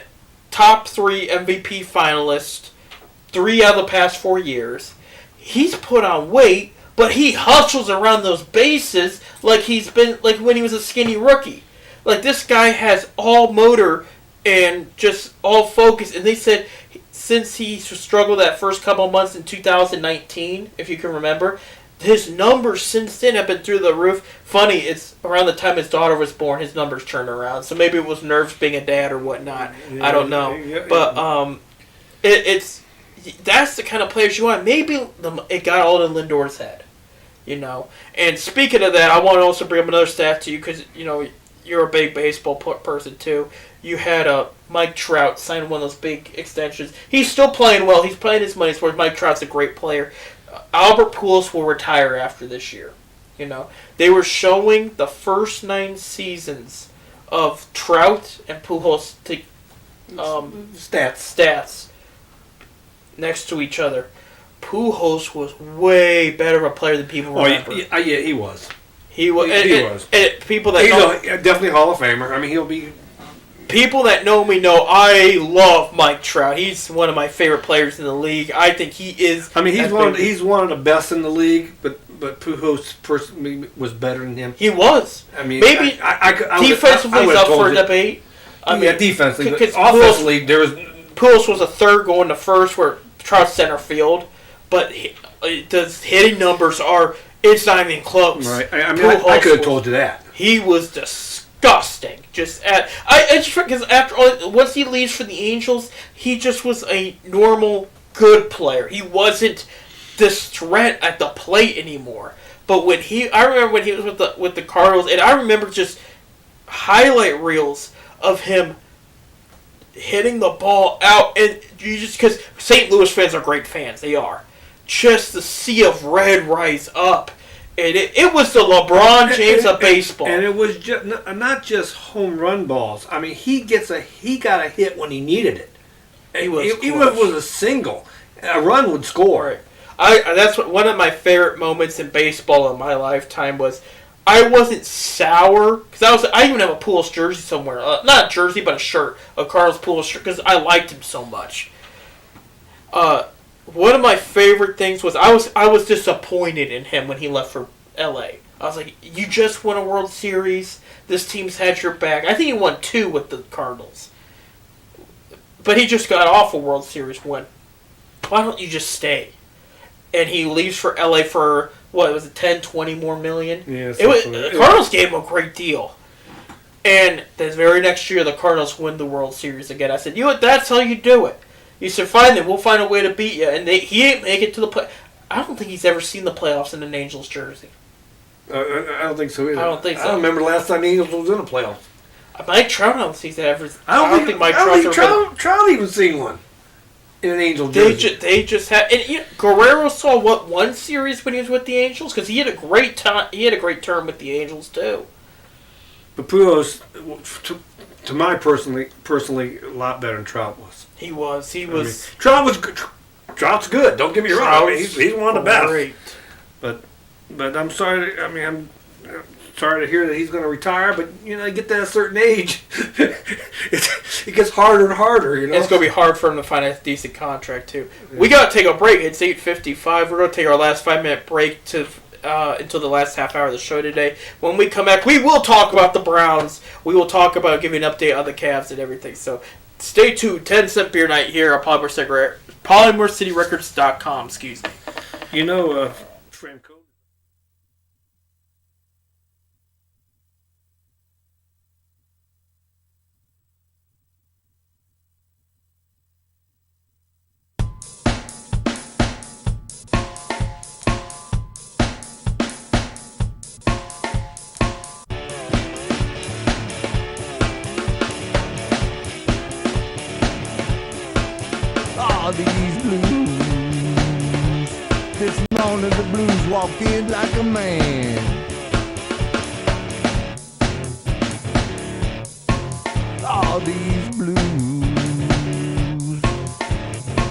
top 3 MVP finalist 3 out of the past 4 years. He's put on weight, but he hustles around those bases like he's been like when he was a skinny rookie. Like this guy has all motor and just all focus. And they said since he struggled that first couple months in 2019, if you can remember, his numbers since then have been through the roof. Funny, it's around the time his daughter was born, his numbers turned around. So maybe it was nerves being a dad or whatnot. Yeah, I don't know, but it's. That's the kind of players you want. Maybe it got all in Lindor's head, And speaking of that, I want to also bring up another stat to you because, you're a big baseball person too. You had Mike Trout sign one of those big extensions. He's still playing well. He's playing his money's worth. Mike Trout's a great player. Albert Pujols will retire after this year. They were showing the first 9 seasons of Trout and Pujols stats next to each other. Pujols was way better of a player than people remember. Yeah, he was. He was. And people that he's definitely Hall of Famer. I mean, he'll be. People that know me know I love Mike Trout. He's one of my favorite players in the league. I think he is. I mean, he's one of the best in the league, but Pujols personally was better than him. He was. I mean, maybe defensively he's up for a debate. Defensively, but offensively there was. Pujols was a third going to first, where Trout's center field, but the hitting numbers it's not even close. Right. I mean, I could have told you that. He was disgusting. Because after all, once he leaves for the Angels, he just was a normal good player. He wasn't this threat at the plate anymore. But I remember when he was with the Cardinals, and I remember just highlight reels of him hitting the ball out, and you just because St. Louis fans are great fans, they are. Just the sea of red rise up, and it was the LeBron James of baseball. And it was just not just home run balls. I mean, he got a hit when he needed it. Even if it was a single, a run would score. Right. That's one of my favorite moments in baseball in my lifetime was. I wasn't sour because I even have a Pujols jersey somewhere. Not a jersey, but a shirt, a Cardinals Pujols shirt, because I liked him so much. One of my favorite things was I was disappointed in him when he left for L.A. I was like, you just won a World Series. This team's had your back. I think he won 2 with the Cardinals, but he just got off a World Series win. Why don't you just stay? And he leaves for L.A. for. What was it? 10, 20 more million. Yeah, the Cardinals gave him a great deal, and the very next year the Cardinals win the World Series again. I said, you know what? That's how you do it. You said, fine, then we'll find a way to beat you. And he ain't make it to the play. I don't think he's ever seen the playoffs in an Angels jersey. I don't think so either. I don't think so. I don't remember the last time the Angels was in a playoff. Mike Trout, I don't think he's ever. I don't think Mike Trout even seen one in an Angel jersey. They just had. And, Guerrero saw one series when he was with the Angels because he had a great time. He had a great term with the Angels too. But Pujols, to my personally, a lot better than Trout was. He was. I mean, Trout's good. Don't get me wrong. He's one of the best. But I'm sorry. I'm sorry to hear that he's going to retire. But you get to that certain age, it gets harder and harder. It's going to be hard for him to find a decent contract too. Yeah. We got to take a break. It's 8:55. We're going to take our last 5-minute break until the last half hour of the show today. When we come back, we will talk about the Browns. We will talk about giving an update on the Cavs and everything. So stay tuned. 10-cent beer night here at PolymerCityRecords.com. Excuse me. Franco. These blues. This morning the blues walked in like a man. All these blues.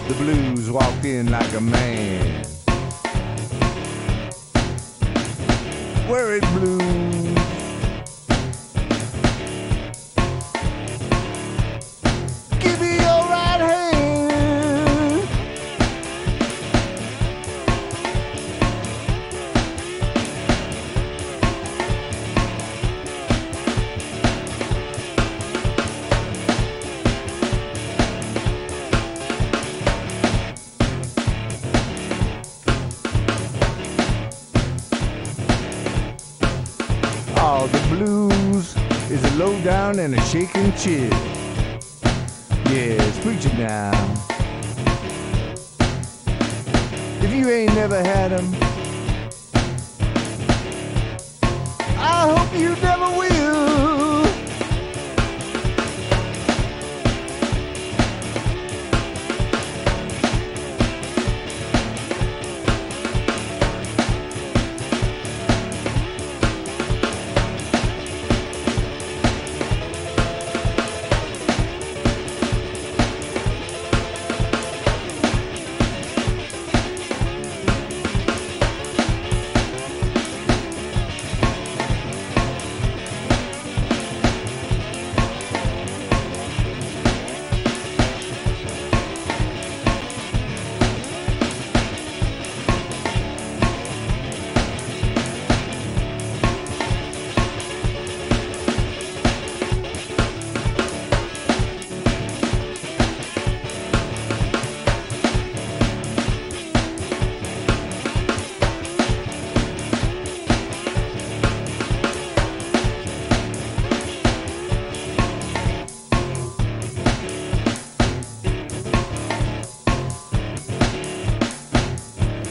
The blues walked in like a man. Wear it blues. Give me your right hand. The blues is a low down and a shaking chill. Yes, preach it now. If you ain't never had 'em, I hope you never will.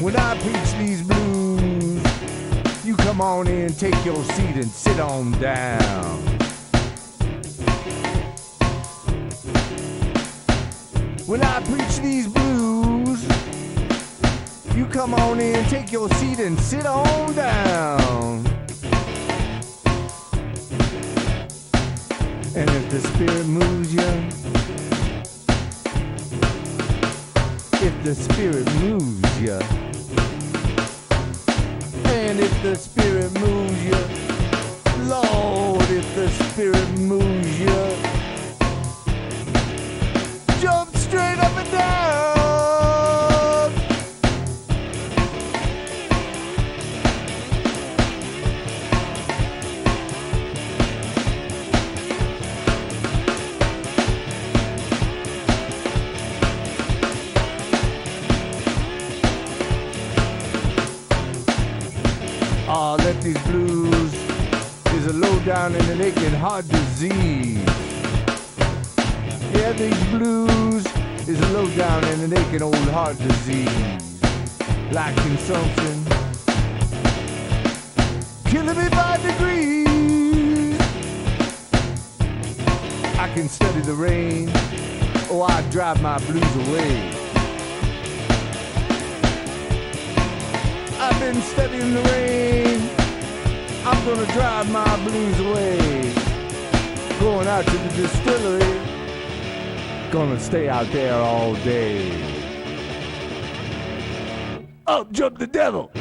When I preach these blues, you come on in, take your seat and sit on down. When I preach these blues, you come on in, take your seat and sit on down. And if the spirit moves you, if the spirit moves you, and if the spirit moves you, Lord, if the spirit moves you, jump straight up and down. Let these blues is a low down and an aching heart disease. Yeah, these blues is a low down and an aching old heart disease. Like consumption, killing me by degrees. I can study the rain, oh, I drive my blues away. I've been studying the rain, I'm gonna drive my blues away. Going out to the distillery, gonna stay out there all day. Up jumped the devil.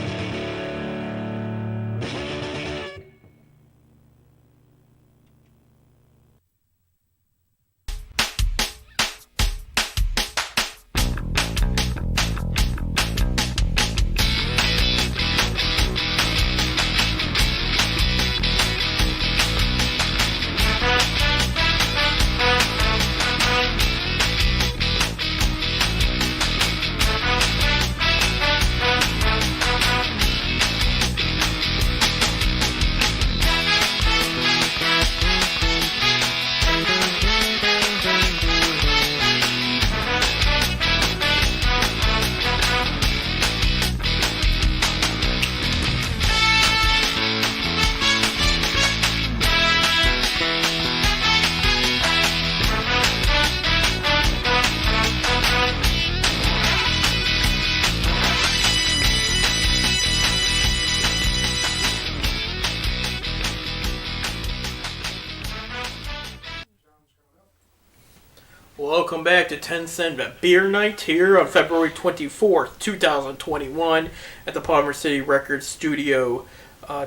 Welcome back to 10 Cent Beer Night here on February 24th, 2021 at the PolymerCityRecords studio,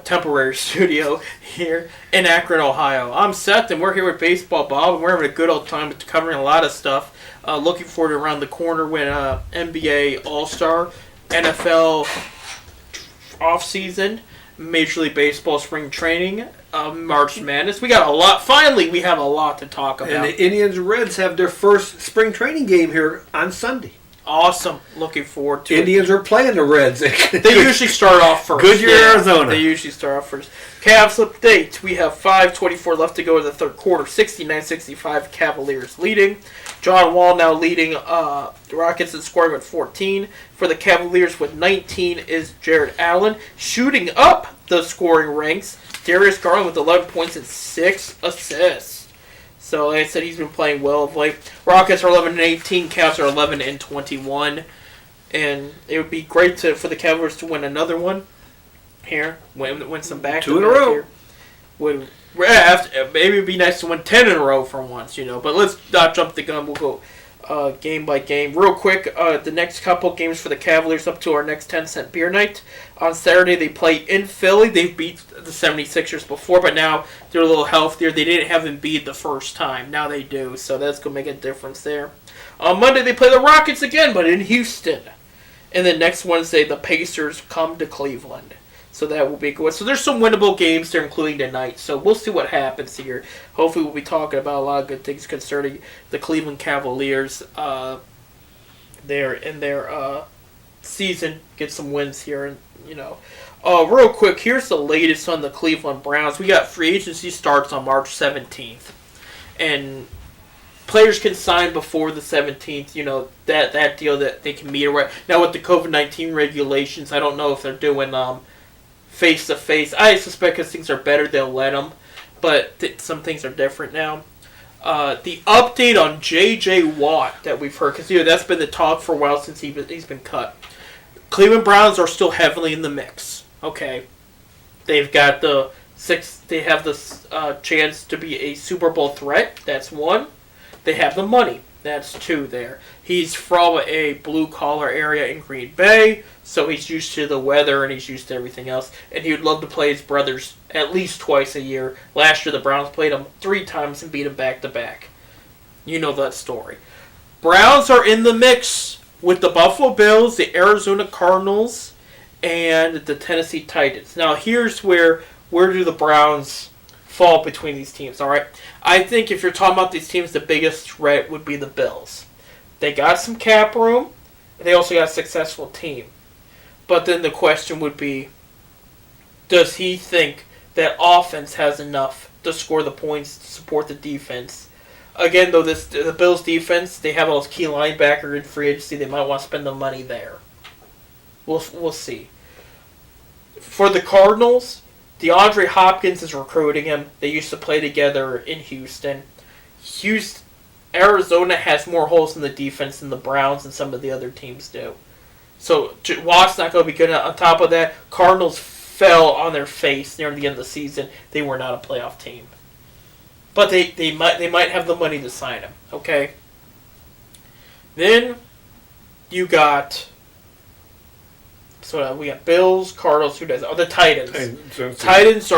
temporary studio here in Akron, Ohio. I'm Seth and we're here with Baseball Bob and we're having a good old time covering a lot of stuff. Looking forward to around the corner when NBA All-Star, NFL off-season, Major League Baseball spring training, March Madness. We got a lot. Finally, we have a lot to talk about. And the Indians Reds have their first spring training game here on Sunday. Awesome. Looking forward to Indians are playing the Reds. They usually start off first. Goodyear, Arizona. They usually start off first. Cavs update. We have 5:24 left to go in the third quarter. 69-65 Cavaliers leading. John Wall now leading the Rockets in scoring with 14. For the Cavaliers with 19 is Jared Allen. Shooting up the scoring ranks, Darius Garland with 11 points and 6 assists. So, like I said, he's been playing well of late. Rockets are 11-18. Cavs are 11-21. And it would be great for the Cavaliers to win another one here. Win some back-to-back 2 in a row. Here. Maybe it'd be nice to win 10 in a row for once, But let's not jump the gun. We'll go game by game. Real quick, the next couple games for the Cavaliers up to our next 10 Cent Beer Night. On Saturday, they play in Philly. They've beat the 76ers before, but now they're a little healthier. They didn't have Embiid the first time. Now they do, so that's going to make a difference there. On Monday, they play the Rockets again, but in Houston. And then next Wednesday, the Pacers come to Cleveland. So that will be good. So there's some winnable games there, including tonight. So we'll see what happens here. Hopefully we'll be talking about a lot of good things concerning the Cleveland Cavaliers there in their season. Get some wins here. And real quick, here's the latest on the Cleveland Browns. We got free agency starts on March 17th. And players can sign before the 17th, that deal that they can meet. Now with the COVID-19 regulations, I don't know if they're doing face-to-face. I suspect because things are better, they'll let them. But some things are different now. The update on J.J. Watt that we've heard, because that's been the talk for a while since he's been cut. Cleveland Browns are still heavily in the mix. Okay, they've got they have the chance to be a Super Bowl threat. That's one. They have the money. That's two there. He's from a blue-collar area in Green Bay, so he's used to the weather and he's used to everything else. And he would love to play his brothers at least twice a year. Last year, the Browns played him 3 times and beat him back-to-back. You know that story. Browns are in the mix with the Buffalo Bills, the Arizona Cardinals, and the Tennessee Titans. Now, here's where do the Browns fall between these teams, all right? I think if you're talking about these teams, the biggest threat would be the Bills. They got some cap room. They also got a successful team. But then the question would be, does he think that offense has enough to score the points to support the defense? Again, though, the Bills' defense, they have all those key linebacker in free agency. They might want to spend the money there. We'll see. For the Cardinals, DeAndre Hopkins is recruiting him. They used to play together in Houston. Arizona has more holes in the defense than the Browns and some of the other teams do. So Watt's not going to be good. On top of that, Cardinals fell on their face near the end of the season. They were not a playoff team. But they might have the money to sign him. Okay. Then you got. So we got Bills, Cardinals. Who does? Oh, the Titans. Titans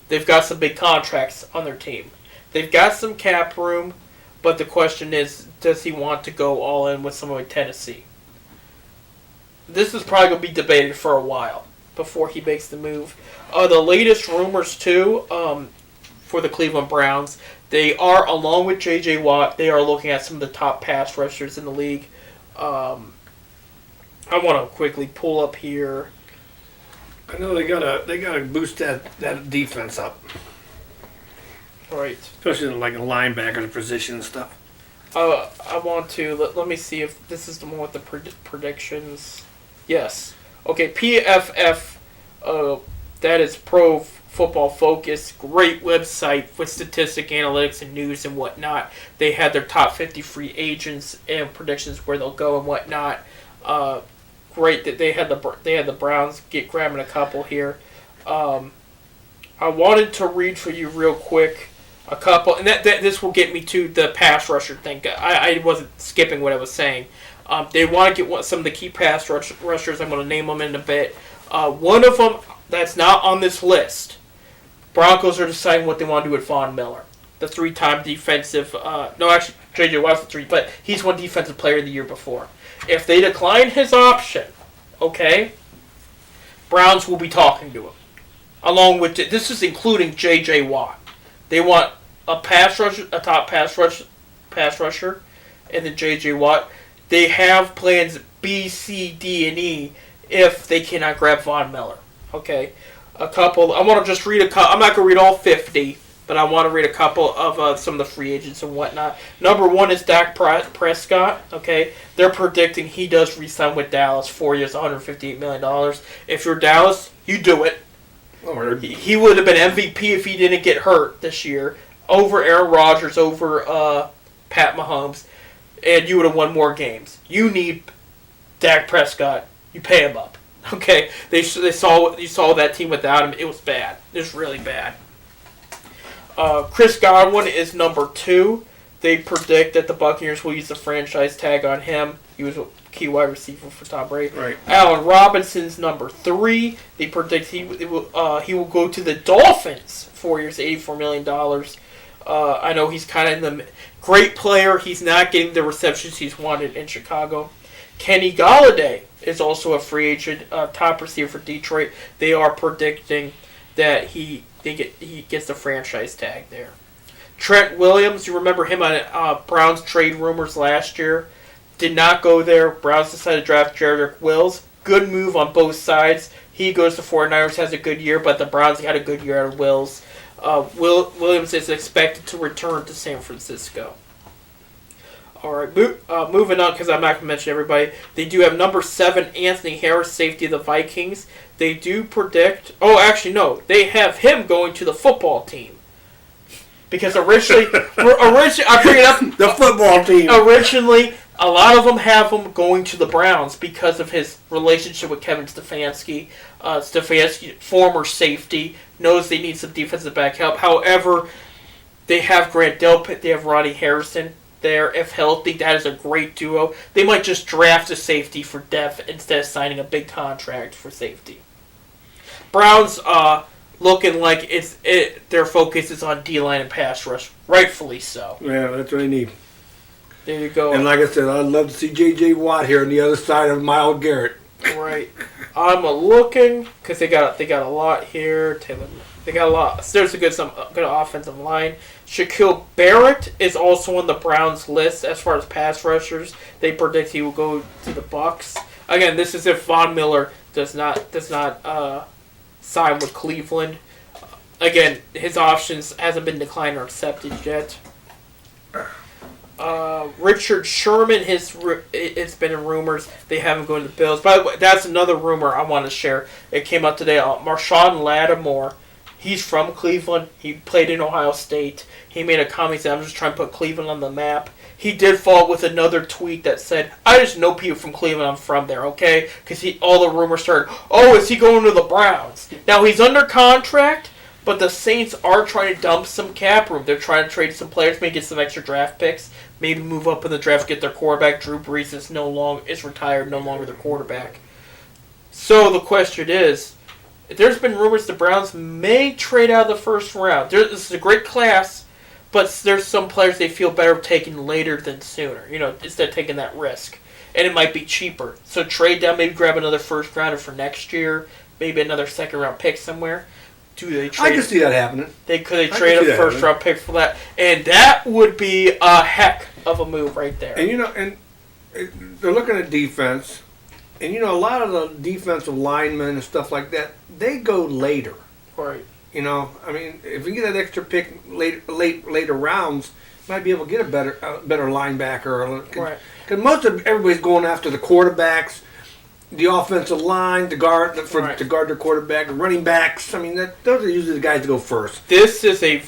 they've got some big contracts on their team. They've got some cap room, but the question is, does he want to go all in with someone like Tennessee? This is probably going to be debated for a while before he makes the move. The latest rumors, too, for the Cleveland Browns, they are, along with J.J. Watt, they are looking at some of the top pass rushers in the league. I want to quickly pull up here. I know they gotta boost that defense up. Right. Especially in like a linebacker position and stuff. I want to let me see if this is the one with the predictions. Yes. Okay. PFF. That is Pro Football Focus. Great website with statistic analytics and news and whatnot. They had their top 50 free agents and predictions where they'll go and whatnot. Great that they had the Browns grabbing a couple here. I wanted to read for you real quick a couple, and that this will get me to the pass rusher thing. I wasn't skipping what I was saying. They want to get some of the key pass rushers. I'm going to name them in a bit. One of them that's not on this list. Broncos are deciding what they want to do with Von Miller, the three-time defensive. No, actually, J.J. Watt's the three, but he's won Defensive Player of the Year before. If they decline his option, okay, Browns will be talking to him. Along with this is including J.J. Watt. They want a pass rusher, a top pass rusher, and then J.J. Watt. They have plans B, C, D, and E if they cannot grab Von Miller. Okay, a couple. I want to just read a couple. I'm not going to read all 50. But I want to read a couple of some of the free agents and whatnot. Number one is Dak Prescott. Okay, they're predicting he does re-sign with Dallas, 4 years, $158 million. If you're Dallas, you do it. He would have been MVP if he didn't get hurt this year. Over Aaron Rodgers, over Pat Mahomes, and you would have won more games. You need Dak Prescott. You pay him up. Okay, you saw that team without him. It was bad. It was really bad. Chris Godwin is number 2. They predict that the Buccaneers will use the franchise tag on him. He was a key wide receiver for Tom Brady. Right. Allen Robinson's number 3. They predict he will go to the Dolphins. 4 years, $84 million. I know he's kind of in the great player. He's not getting the receptions he's wanted in Chicago. Kenny Golladay is also a free agent, top receiver for Detroit. They are predicting that he gets the franchise tag there. Trent Williams, you remember him on Browns trade rumors last year. Did not go there. Browns decided to draft Jedrick Wills. Good move on both sides. He goes to 49ers, has a good year, but the Browns had a good year out of Wills. Williams is expected to return to San Francisco. All right, moving on, because I'm not going to mention everybody. They do have number 7, Anthony Harris, safety of the Vikings. They do predict... Oh, actually, no. They have him going to the football team. Because originally I bring it up... The football team. Originally, a lot of them have him going to the Browns because of his relationship with Kevin Stefanski. Stefanski, former safety, knows they need some defensive back help. However, they have Grant Delpit, they have Ronnie Harrison there. If healthy, that is a great duo. They might just draft a safety for depth instead of signing a big contract for safety. Browns looking like their focus is on D-line and pass rush. Rightfully so. Yeah, that's what they need. There you go. And like I said, I'd love to see J.J. Watt here on the other side of Myles Garrett. Right. I'm looking because they got a lot here. They got a lot. There's a good offensive line. Shaquille Barrett is also on the Browns list as far as pass rushers. They predict he will go to the Bucs. Again, this is if Von Miller does not sign with Cleveland. Again, his options hasn't been declined or accepted yet. Richard Sherman, it's been in rumors they have him going to the Bills. By the way, that's another rumor I want to share. It came out today. Marshawn Lattimore, he's from Cleveland. He played in Ohio State. He made a comment that I'm just trying to put Cleveland on the map. He did follow with another tweet that said, I just know people from Cleveland, I'm from there, okay? Because all the rumors started, oh, is he going to the Browns? Now, he's under contract, but the Saints are trying to dump some cap room. They're trying to trade some players, maybe get some extra draft picks, maybe move up in the draft, get their quarterback. Drew Brees is retired, no longer their quarterback. So the question is, there's been rumors the Browns may trade out of the first round. This is a great class, but there's some players they feel better taking later than sooner, instead of taking that risk. And it might be cheaper. So trade down, maybe grab another first rounder for next year, maybe another second round pick somewhere. I can see that happening. Could they trade a first round pick for that? And that would be a heck of a move right there. And they're looking at defense, and a lot of the defensive linemen and stuff like that, they go later. Right. If you get that extra pick later rounds, you might be able to get a better linebacker. Right. Because everybody's going after the quarterbacks, the offensive line, to guard their quarterback, the running backs. Those are usually the guys to go first. This is a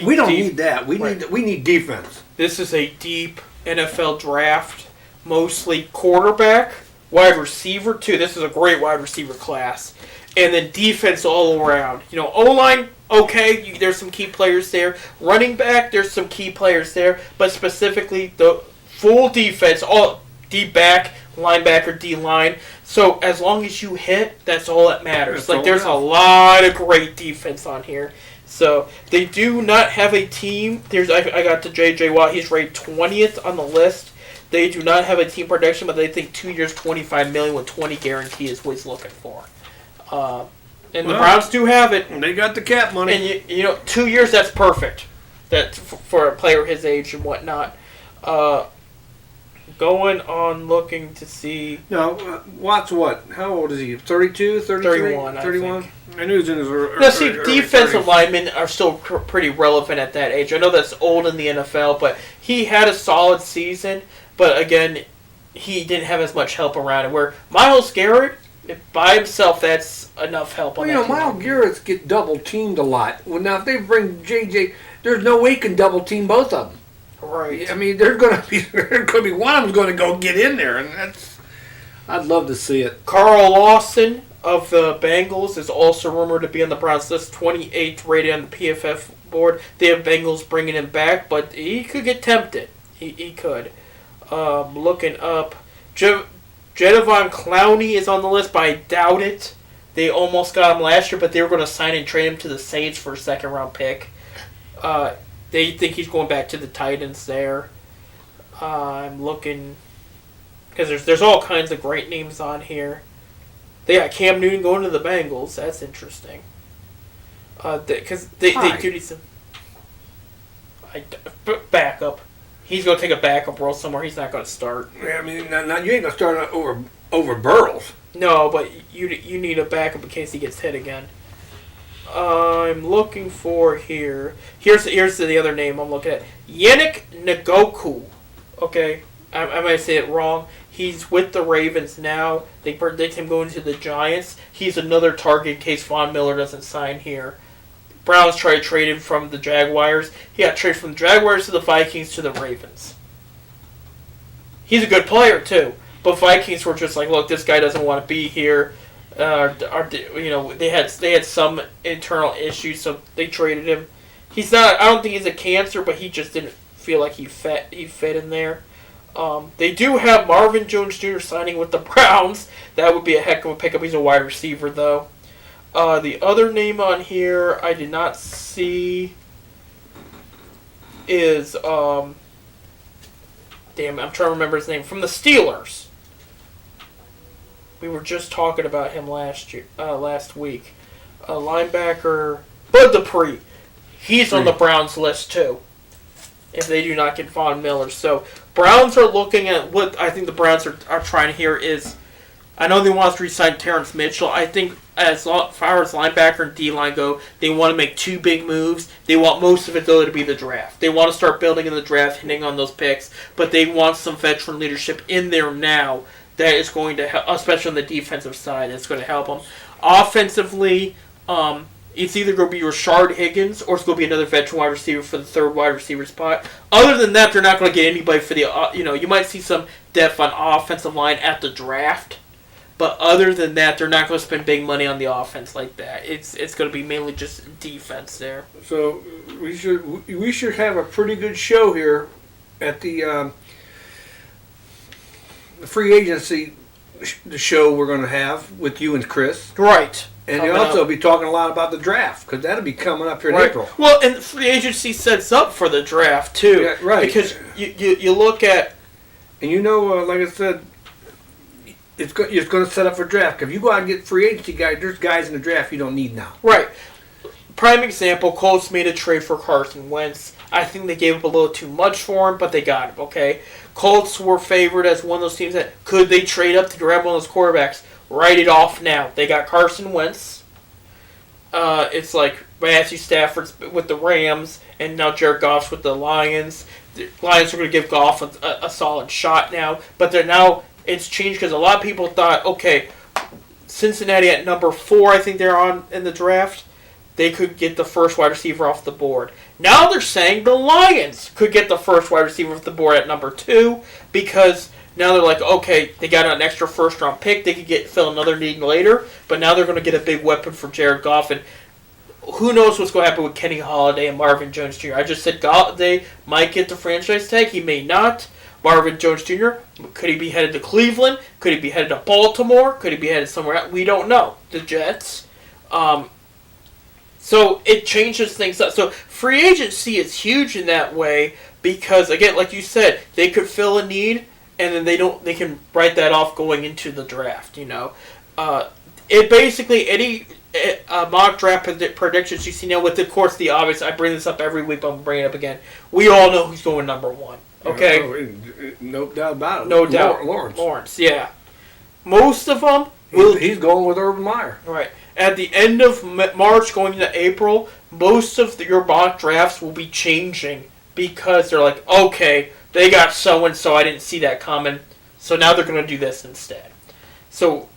we don't need that. We need defense. This is a deep NFL draft, mostly quarterback, wide receiver too. This is a great wide receiver class, and then defense all around. O-line, okay, there's some key players there. Running back, there's some key players there, but specifically the full defense, all D-back, linebacker, D-line. So as long as you hit, that's all that matters. There's a lot of great defense on here. So they do not have a team. I got to J.J. Watt. He's rated 20th on the list. They do not have a team projection, but they think 2 years, $25 million with 20 guarantee is what he's looking for. And the Browns do have it. They got the cap money. And 2 years, that's perfect. That's for a player his age and whatnot. Going on looking to see... No, Watt's what? How old is he? 32, 33? 31, 31? I knew he was in his early... Now, see, defensive linemen are still pretty relevant at that age. I know that's old in the NFL, but he had a solid season. But, again, he didn't have as much help around him. Where Myles Garrett, by himself, that's enough help on that. Myles Garrett's get double-teamed a lot. Well, now, if they bring J.J., there's no way you can double-team both of them. Right. There's going to be one of them's going to go get in there, and I'd love to see it. Carl Lawson of the Bengals is also rumored to be on the Browns list, 28th rated on the PFF board. They have Bengals bringing him back, but he could get tempted. He could. Looking up, Jadeveon Clowney is on the list, but I doubt it. They almost got him last year, but they were going to sign and trade him to the Saints for a second-round pick. They think he's going back to the Titans there. I'm looking... Because there's all kinds of great names on here. They got Cam Newton going to the Bengals. That's interesting. Because they do need some... backup. He's going to take a backup role somewhere. He's not going to start. Yeah, now you ain't going to start over Burrows. No, but you need a backup in case he gets hit again. I'm looking for here. Here's the other name I'm looking at. Yannick Ngakoue. Okay, I might say it wrong. He's with the Ravens now. They predict him going to the Giants. He's another target in case Von Miller doesn't sign here. Browns try to trade him from the Jaguars. He got traded from the Jaguars to the Vikings to the Ravens. He's a good player too, but Vikings were just like, look, this guy doesn't want to be here. They had some internal issues, so they traded him. He's not. I don't think he's a cancer, but he just didn't feel like he fit in there. They do have Marvin Jones Jr. signing with the Browns. That would be a heck of a pickup. He's a wide receiver, though. The other name on here I did not see is damn, I'm trying to remember his name, from the Steelers. We were just talking about him last week. Linebacker Bud Dupree. He's on the Browns list too. If they do not get Von Miller, so Browns are looking at what I think the Browns are trying here is I know they want to re-sign Terrence Mitchell. I think as far as linebacker and D-line go, they want to make 2 big moves. They want most of it, though, to be the draft. They want to start building in the draft, hitting on those picks, but they want some veteran leadership in there now that is going to help, especially on the defensive side. It's going to help them. Offensively, it's either going to be Rashard Higgins or it's going to be another veteran wide receiver for the 3rd wide receiver spot. Other than that, they're not going to get anybody for the, you might see some depth on offensive line at the draft. But other than that, they're not going to spend big money on the offense like that. It's going to be mainly just defense there. So we should have a pretty good show here at the free agency the show we're going to have with you and Chris. Right. And you'll also be talking a lot about the draft because that'll be coming up here in April. Well, and free agency sets up for the draft too. Yeah, right. Because you look at, and like I said. It's going to set up for draft. If you go out and get free agency guys, there's guys in the draft you don't need now. Right. Prime example, Colts made a trade for Carson Wentz. I think they gave up a little too much for him, but they got him, okay? Colts were favored as one of those teams that could they trade up to grab one of those quarterbacks? Write it off now. They got Carson Wentz. It's like Matthew Stafford's with the Rams, and now Jared Goff's with the Lions. The Lions are going to give Goff a solid shot now, but they're now... It's changed because a lot of people thought, okay, Cincinnati at number 4, I think they're on in the draft, they could get the first wide receiver off the board. Now they're saying the Lions could get the first wide receiver off the board at number 2 because now they're like, okay, they got an extra first-round pick. They could fill another need later, but now they're going to get a big weapon for Jared Goff. And who knows what's going to happen with Kenny Golladay and Marvin Jones Jr. I just said Golladay might get the franchise tag. He may not. Marvin Jones Jr., could he be headed to Cleveland? Could he be headed to Baltimore? Could he be headed somewhere else? We don't know. The Jets. So it changes things up. So free agency is huge in that way because, again, like you said, they could fill a need and then they can write that off going into the draft, It basically, any mock draft predictions you see now with, of course, the obvious, I bring this up every week, but I'm bringing it up again. We all know who's going number 1. Okay. No doubt about it. No doubt. Lawrence, yeah. Most of them he's going with Urban Meyer. Right. At the end of March going into April, most of your mock drafts will be changing because they're like, okay, they got so-and-so, I didn't see that coming, so now they're going to do this instead. So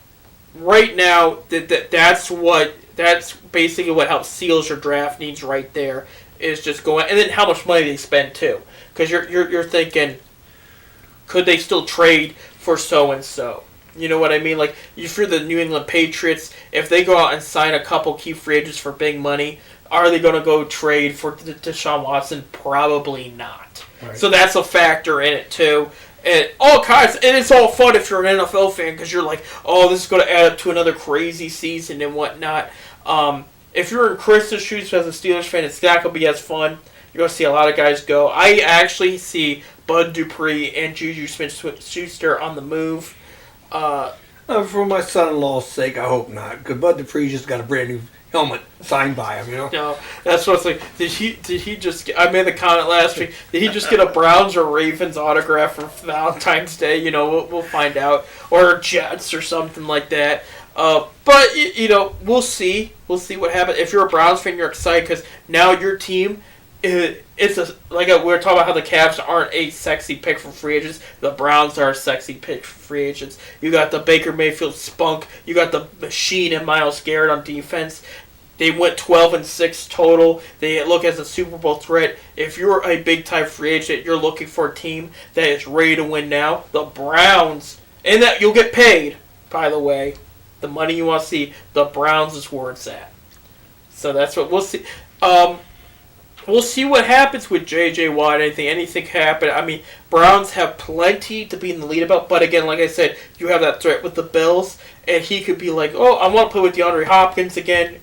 right now, that's basically what helps seals your draft needs right there, is just going, and then how much money they spend too. Because you're thinking, could they still trade for so-and-so? You know what I mean? Like, if you're the New England Patriots, if they go out and sign a couple key free agents for big money, are they going to go trade for Deshaun Watson? Probably not. Right. So that's a factor in it, too. And all kinds, and it's all fun if you're an NFL fan because you're like, oh, this is going to add up to another crazy season and whatnot. If you're in Chris's shoes as a Steelers fan, it's not going to be as fun. You're going to see a lot of guys go. I actually see Bud Dupree and Juju Smith-Schuster on the move. For my son-in-law's sake, I hope not. Because Bud Dupree just got a brand new helmet signed by him, No, that's what it's like. Did he just get, I made the comment last week, did he just get a Browns or Ravens autograph for Valentine's Day? We'll find out. Or Jets or something like that. But, we'll see. We'll see what happens. If you're a Browns fan, you're excited because now your team... we were talking about how the Cavs aren't a sexy pick for free agents. The Browns are a sexy pick for free agents. You got the Baker Mayfield spunk. You got the machine and Myles Garrett on defense. They went 12-6 total. They look as a Super Bowl threat. If you're a big-time free agent, you're looking for a team that is ready to win now. The Browns, and that you'll get paid, by the way. The money you want to see, the Browns is where it's at. So that's what we'll see. We'll see what happens with J.J. Watt. Anything happen. I mean, Browns have plenty to be in the lead about. But again, like I said, you have that threat with the Bills. And he could be like, oh, I want to play with DeAndre Hopkins again.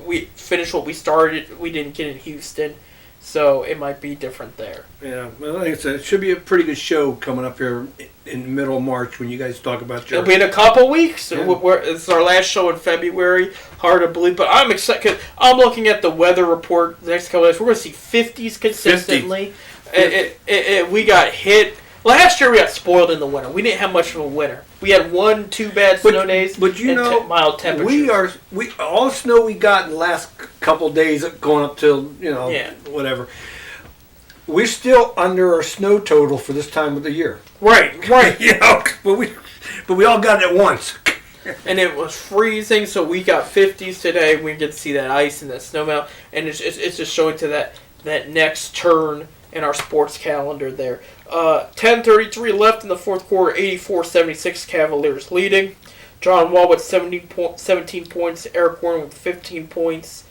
We finished what we started. We didn't get in Houston. So it might be different there. Yeah, well, like I said, it should be a pretty good show coming up here in the middle of March when you guys talk about your... It'll be in a couple weeks. Yeah. It's our last show in February. Hard to believe, but I'm excited because I'm looking at the weather report the next couple of days. We're going to see 50s consistently. 50. We got hit. Last year we got spoiled in the winter. We didn't have much of a winter. We had 1-2 bad snow days, but you know, mild temperatures. We all the snow we got in the last couple days, going up till whatever. We're still under our snow total for this time of the year. Right. But we all got it at once. And it was freezing, so we got 50s today. We get to see that ice and that snow melt, and it's just showing to that next turn in our sports calendar there. 10:33 left in the fourth quarter, 84-76 Cavaliers leading. John Wall with 17 points, Eric Gordon with 15 points,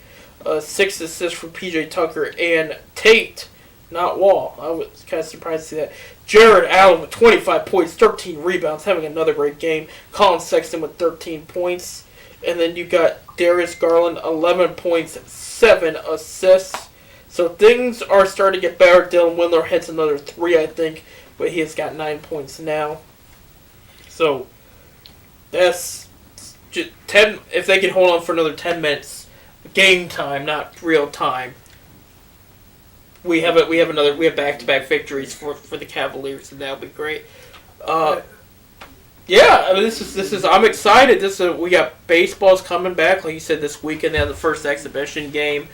6 assists from P.J. Tucker, and Tate, not Wall. I was kind of surprised to see that. Jared Allen with 25 points, 13 rebounds, having another great game. Colin Sexton with 13 points. And then you got Darius Garland, 11 points, 7 assists. So things are starting to get better. Dylan Windler hits another 3, I think, but he has got 9 points now. So that's just 10. If they can hold on for another 10 minutes, game time, not real time. We have back-to-back victories for the Cavaliers, and that'll be great. Yeah, I mean, this is. I'm excited. We got baseballs coming back, like you said, this weekend. They have the first exhibition game.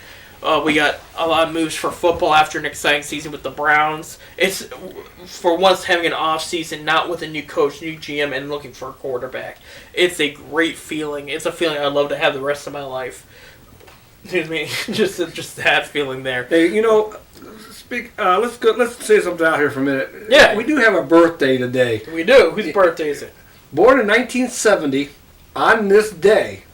We got a lot of moves for football after an exciting season with the Browns. It's for once having an off season, not with a new coach, new GM, and looking for a quarterback. It's a great feeling. It's a feeling I'd love to have the rest of my life. Excuse me, just that feeling there. Hey, let's say something out here for a minute. Yeah, we do have a birthday today. We do. Whose birthday is it? Born in 1970, on this day,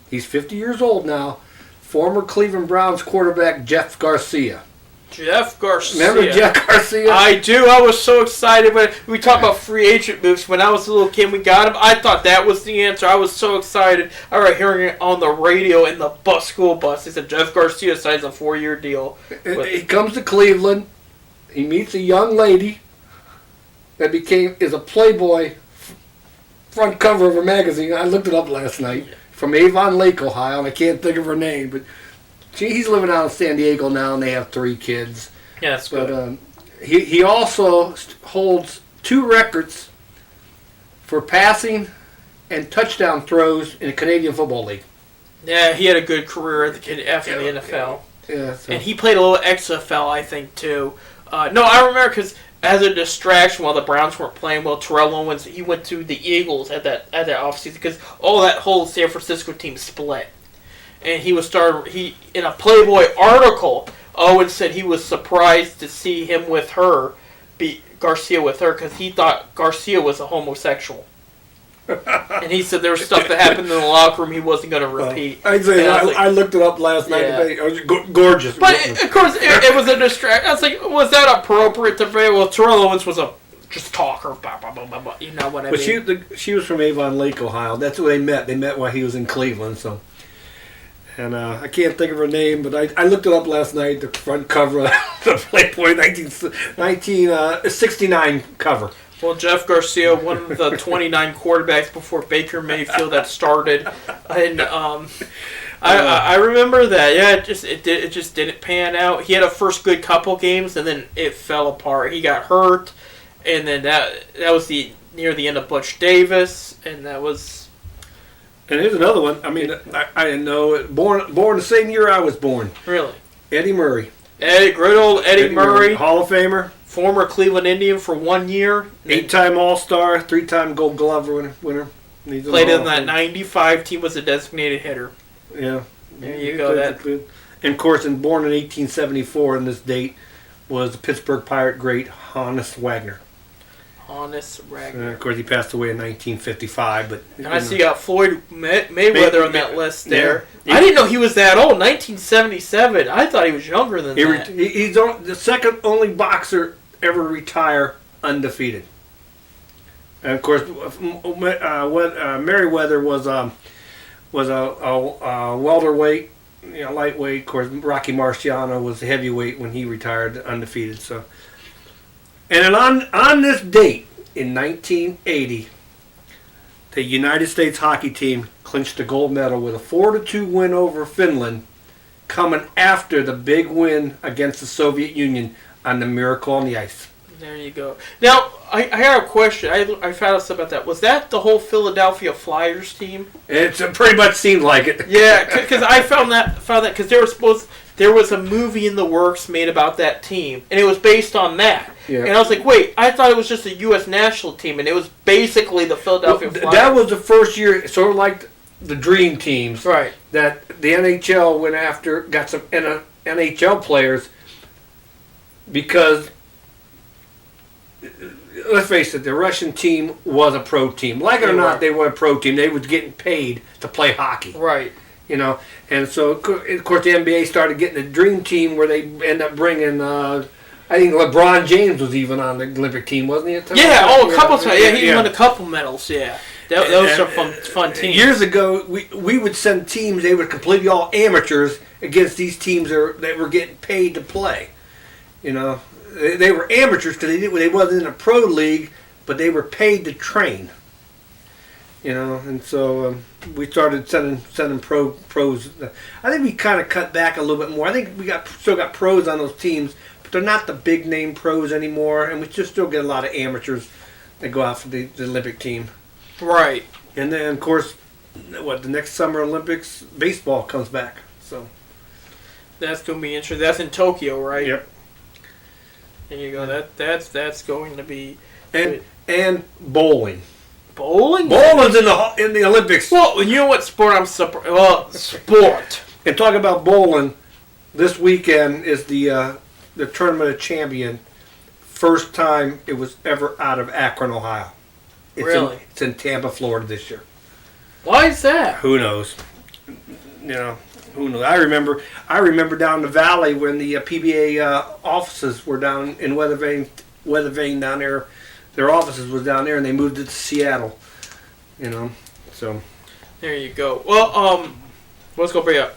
he's 50 years old now. Former Cleveland Browns quarterback Jeff Garcia. Jeff Garcia. Remember Jeff Garcia? I do. I was so excited when we talked about free agent moves. When I was a little kid, we got him. I thought that was the answer. I was so excited. I remember hearing it on the radio in the school bus. They said Jeff Garcia signs a 4-year deal. He comes to Cleveland. He meets a young lady that is a Playboy front cover of a magazine. I looked it up last night. From Avon Lake, Ohio, and I can't think of her name, but he's living out in San Diego now, and they have 3 kids. Yeah, that's good. But he also holds 2 records for passing and touchdown throws in the Canadian Football League. Yeah, he had a good career after the NFL. Yeah, so. And he played a little XFL, I think, too. No, I remember because as a distraction while the Browns weren't playing well, Terrell Owens, he went to the Eagles at that offseason because that whole San Francisco team split. And he in a Playboy article, Owens said he was surprised to see him with her, Garcia with her, because he thought Garcia was a homosexual. And he said there was stuff that happened in the locker room he wasn't going to repeat. I looked it up last night. Yeah. It was gorgeous. But, of course, it was a distraction. I was like, was that appropriate to say? Well, Terrell Owens was a just talker. Blah, blah, blah, blah, blah. You know what I mean? But she was from Avon Lake, Ohio. That's where they met. They met while he was in Cleveland. So, and I can't think of her name, but I looked it up last night, the front cover of the Playboy 1969 cover. Well, Jeff Garcia, one of the 29 quarterbacks before Baker Mayfield that started, and I remember that. Yeah, it just didn't pan out. He had a first good couple games, and then it fell apart. He got hurt, and then that was near the end of Butch Davis, and that was. And here's another one. I mean, I didn't know it. Born the same year I was born. Really? Eddie Murray. Great old Eddie Murray, Hall of Famer. Former Cleveland Indian for 1 year. 8-time All-Star, 3-time Gold Glove winner. Played in that 95 team, was a designated hitter. Yeah. There you go. And, of course, born in 1874 on this date was the Pittsburgh Pirate great Honus Wagner. Honus Wagner. Of course, he passed away in 1955. But and I see you got Floyd Mayweather on that list there. Yeah. I didn't know he was that old. 1977. I thought he was younger than that. He's the second only boxer ever retire undefeated. And of course, Merriweather was a welterweight, lightweight. Of course, Rocky Marciano was a heavyweight when he retired undefeated. So, and on this date in 1980, the United States hockey team clinched the gold medal with a 4-2 win over Finland, coming after the big win against the Soviet Union on the Miracle on the Ice. There you go. Now, I had a question. I found out something about that. Was that the whole Philadelphia Flyers team? It pretty much seemed like it. Yeah, because I found that because there was a movie in the works made about that team, and it was based on that. Yeah. And I was like, wait, I thought it was just a U.S. national team, and it was basically the Philadelphia Flyers. That was the first year, sort of like the Dream Teams, right? That the NHL went after, got some NHL players because. Let's face it, the Russian team was a pro team. Like it or not, they were a pro team. They was getting paid to play hockey. Right. You know, and so, of course, the NBA started getting the Dream Team where they end up bringing, I think LeBron James was even on the Olympic team, wasn't he? Yeah, a couple times. Yeah, he won a couple medals, yeah. Those are fun teams. Years ago, we would send teams, they were completely all amateurs against these teams that were getting paid to play. You know, they were amateurs because they wasn't in a pro league, but they were paid to train. You know, and so we started sending pros. I think we kind of cut back a little bit more. I think we still got pros on those teams, but they're not the big name pros anymore, and we just still get a lot of amateurs that go out for the Olympic team. Right. And then, of course, the next Summer Olympics, baseball comes back. So that's going to be interesting. That's in Tokyo, right? Yep. There you go. That's going to be and bowling. Bowling? Bowling's in the Olympics. Well, you know what sport I'm sport. And talk about bowling. This weekend is the Tournament of Champions. First time it was ever out of Akron, Ohio. Really? It's in Tampa, Florida this year. Why is that? Who knows? You know, who knows? I remember down the valley when the PBA offices were down in Weathervane down there. Their offices was down there, and they moved it to Seattle. You know, so there you go. Well, let's go bring up.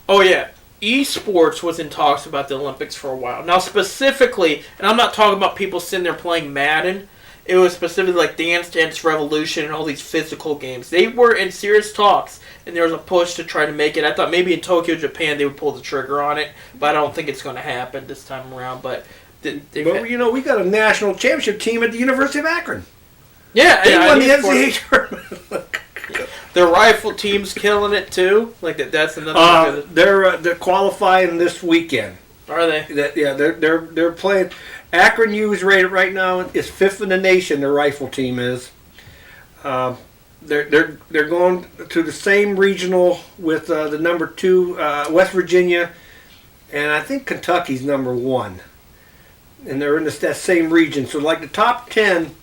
Oh yeah, esports was in talks about the Olympics for a while. Now specifically, and I'm not talking about people sitting there playing Madden. It was specifically like Dance Dance Revolution and all these physical games. They were in serious talks, and there was a push to try to make it. I thought maybe in Tokyo, Japan, they would pull the trigger on it, but I don't think it's going to happen this time around. But you know, we got a national championship team at the University of Akron. Yeah, they won the NCAA tournament. Their rifle team's killing it too. Like that's another. They're qualifying this weekend. Are they? They're playing. Akron U's rated right now is 5th in the nation. Their rifle team is. They're going to the same regional with the number 2 West Virginia, and I think Kentucky's number 1. And they're in that same region. So like the top 10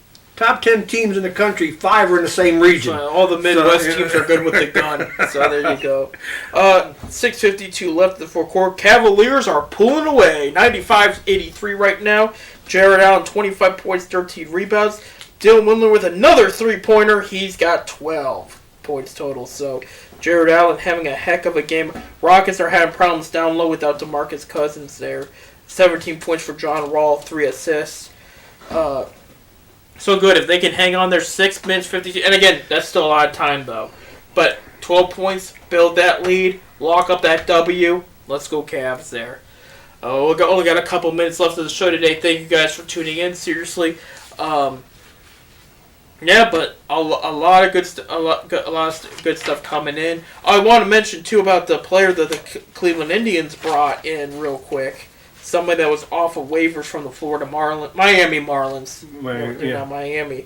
teams in the country, 5 are in the same region. All the Midwest teams are good with the gun. So there you go. 6:52 left in the fourth quarter. Cavaliers are pulling away. 95-83 right now. Jared Allen, 25 points, 13 rebounds. Dylan Windler with another three-pointer. He's got 12 points total. So Jared Allen having a heck of a game. Rockets are having problems down low without DeMarcus Cousins there. 17 points for John Wall, 3 assists. So good. If they can hang on there 6 minutes, 52. And again, that's still a lot of time, though. But 12 points, build that lead, lock up that W. Let's go Cavs there. We only got a couple minutes left of the show today. Thank you guys for tuning in. Seriously. Yeah, but a lot of good stuff coming in. I want to mention, too, about the player that the Cleveland Indians brought in real quick. Somebody that was off of waivers from the Miami Marlins. Miami.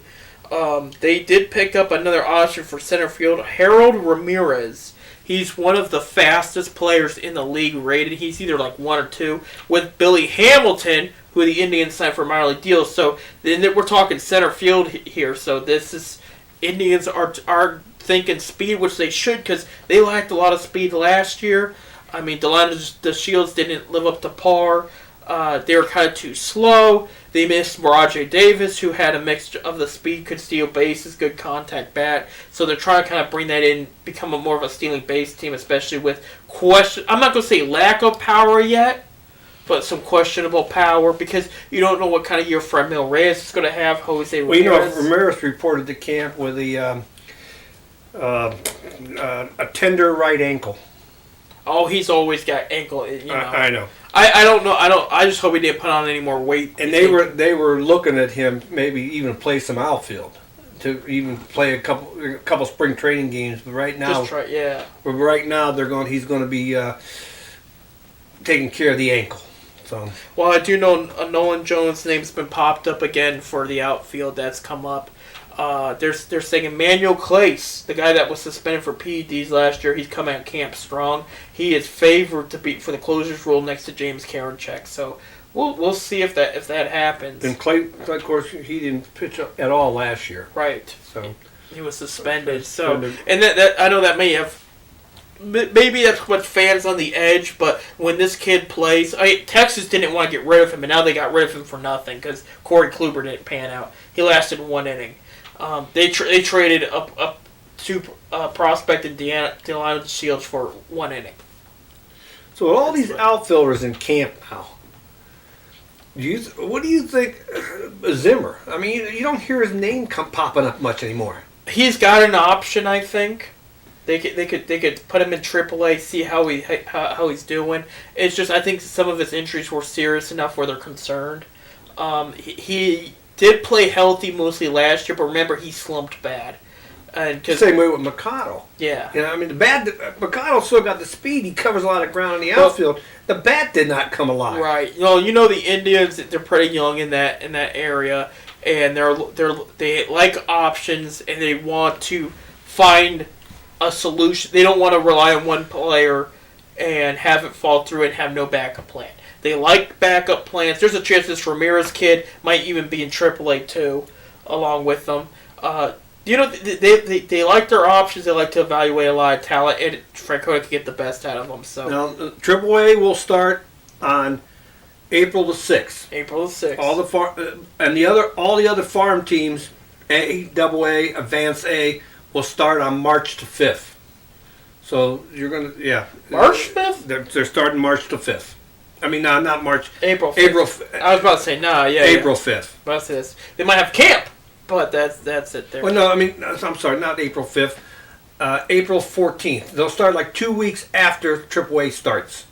They did pick up another option for center field, Harold Ramirez. He's one of the fastest players in the league rated. He's either like 1 or 2 with Billy Hamilton, who the Indians signed for minor league deals. So then we're talking center field here. So this is Indians are thinking speed, which they should because they lacked a lot of speed last year. I mean, the Shields didn't live up to par. They were kind of too slow. They missed Rajay Davis, who had a mix of the speed, could steal bases, good contact bat. So they're trying to kind of bring that in, become more of a stealing base team, especially with I'm not going to say lack of power yet, but some questionable power because you don't know what kind of year Franmil Reyes is going to have. Jose Ramirez. Well, you know, Ramirez reported to camp with a tender right ankle. Oh, he's always got ankle. You know. I know. I don't know. I just hope he didn't put on any more weight. And they were looking at him maybe even play some outfield to even play a couple spring training games. But right now, But right now he's going to be taking care of the ankle. So. Well, I do know Nolan Jones' name's been popped up again for the outfield. That's come up. They're saying Emmanuel Clace, the guy that was suspended for PEDs last year, he's coming at camp strong. He is favored to be for the closers role next to James Karinchak. So we'll see if that happens. And Clay, of course, he didn't pitch at all last year. Right. So he was suspended. So and that I know that may have. Maybe that's what fans on the edge, but when this kid plays, Texas didn't want to get rid of him, and now they got rid of him for nothing because Corey Kluber didn't pan out. He lasted 1 inning. They traded up to prospect and Delano Shields for 1 inning. So all these outfielders in camp now. What do you think, Zimmer? I mean, you don't hear his name popping up much anymore. He's got an option, I think. They could put him in AAA, see how he's doing. It's just I think some of his injuries were serious enough where they're concerned. He did play healthy mostly last year, but remember he slumped bad. And same way with Mikado. Yeah. You know, I mean, Mikado still got the speed. He covers a lot of ground in the outfield. The bat did not come alive. Right. You know the Indians. They're pretty young in that area, and they like options, and they want to find a solution. They don't want to rely on one player and have it fall through and have no backup plan. They like backup plans. There's a chance this Ramirez kid might even be in AAA too, along with them. They like their options. They like to evaluate a lot of talent, and Francona can get the best out of them. So now, AAA will start on April the 6th. April the 6th. All the other farm teams, A, AA, Advance A, will start on March the 5th. So you're gonna March 5th. They're starting March the 5th. I mean, no, not March. April 5th. I was about to say April 5th. About to say this. They might have camp, but that's it there. Well, no, I mean, I'm sorry, not April 5th. April 14th. They'll start like 2 weeks after AAA starts.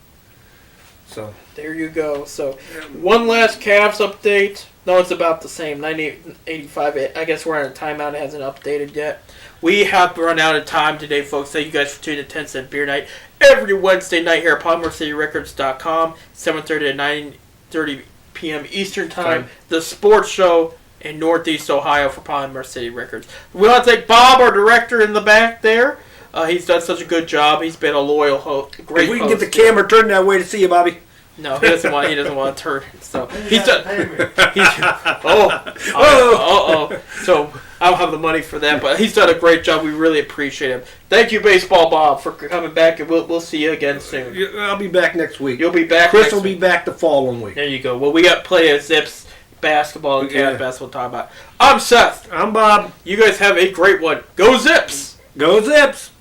So there you go. So one last Cavs update. No, it's about the same. 98-85. I guess we're on a timeout. It hasn't updated yet. We have run out of time today, folks. Thank you guys for tuning in to 10 Cent Beer Night every Wednesday night here at PolymerCityRecords.com, 7:30 to 9:30 p.m. Eastern Time. The sports show in Northeast Ohio for Polymer City Records. We want to thank Bob, our director in the back there. He's done such a good job. He's been a loyal host. Great. If we can get the camera turned that way to see you, Bobby. No, he doesn't want to turn. So he's done. So I don't have the money for that, but he's done a great job. We really appreciate him. Thank you, Baseball Bob, for coming back, and we'll see you again soon. I'll be back next week. You'll be back. Chris will be back the following week. There you go. Well, we got plenty of Zips basketball and Cavs basketball to talk about. I'm Seth. I'm Bob. You guys have a great one. Go Zips. Go Zips.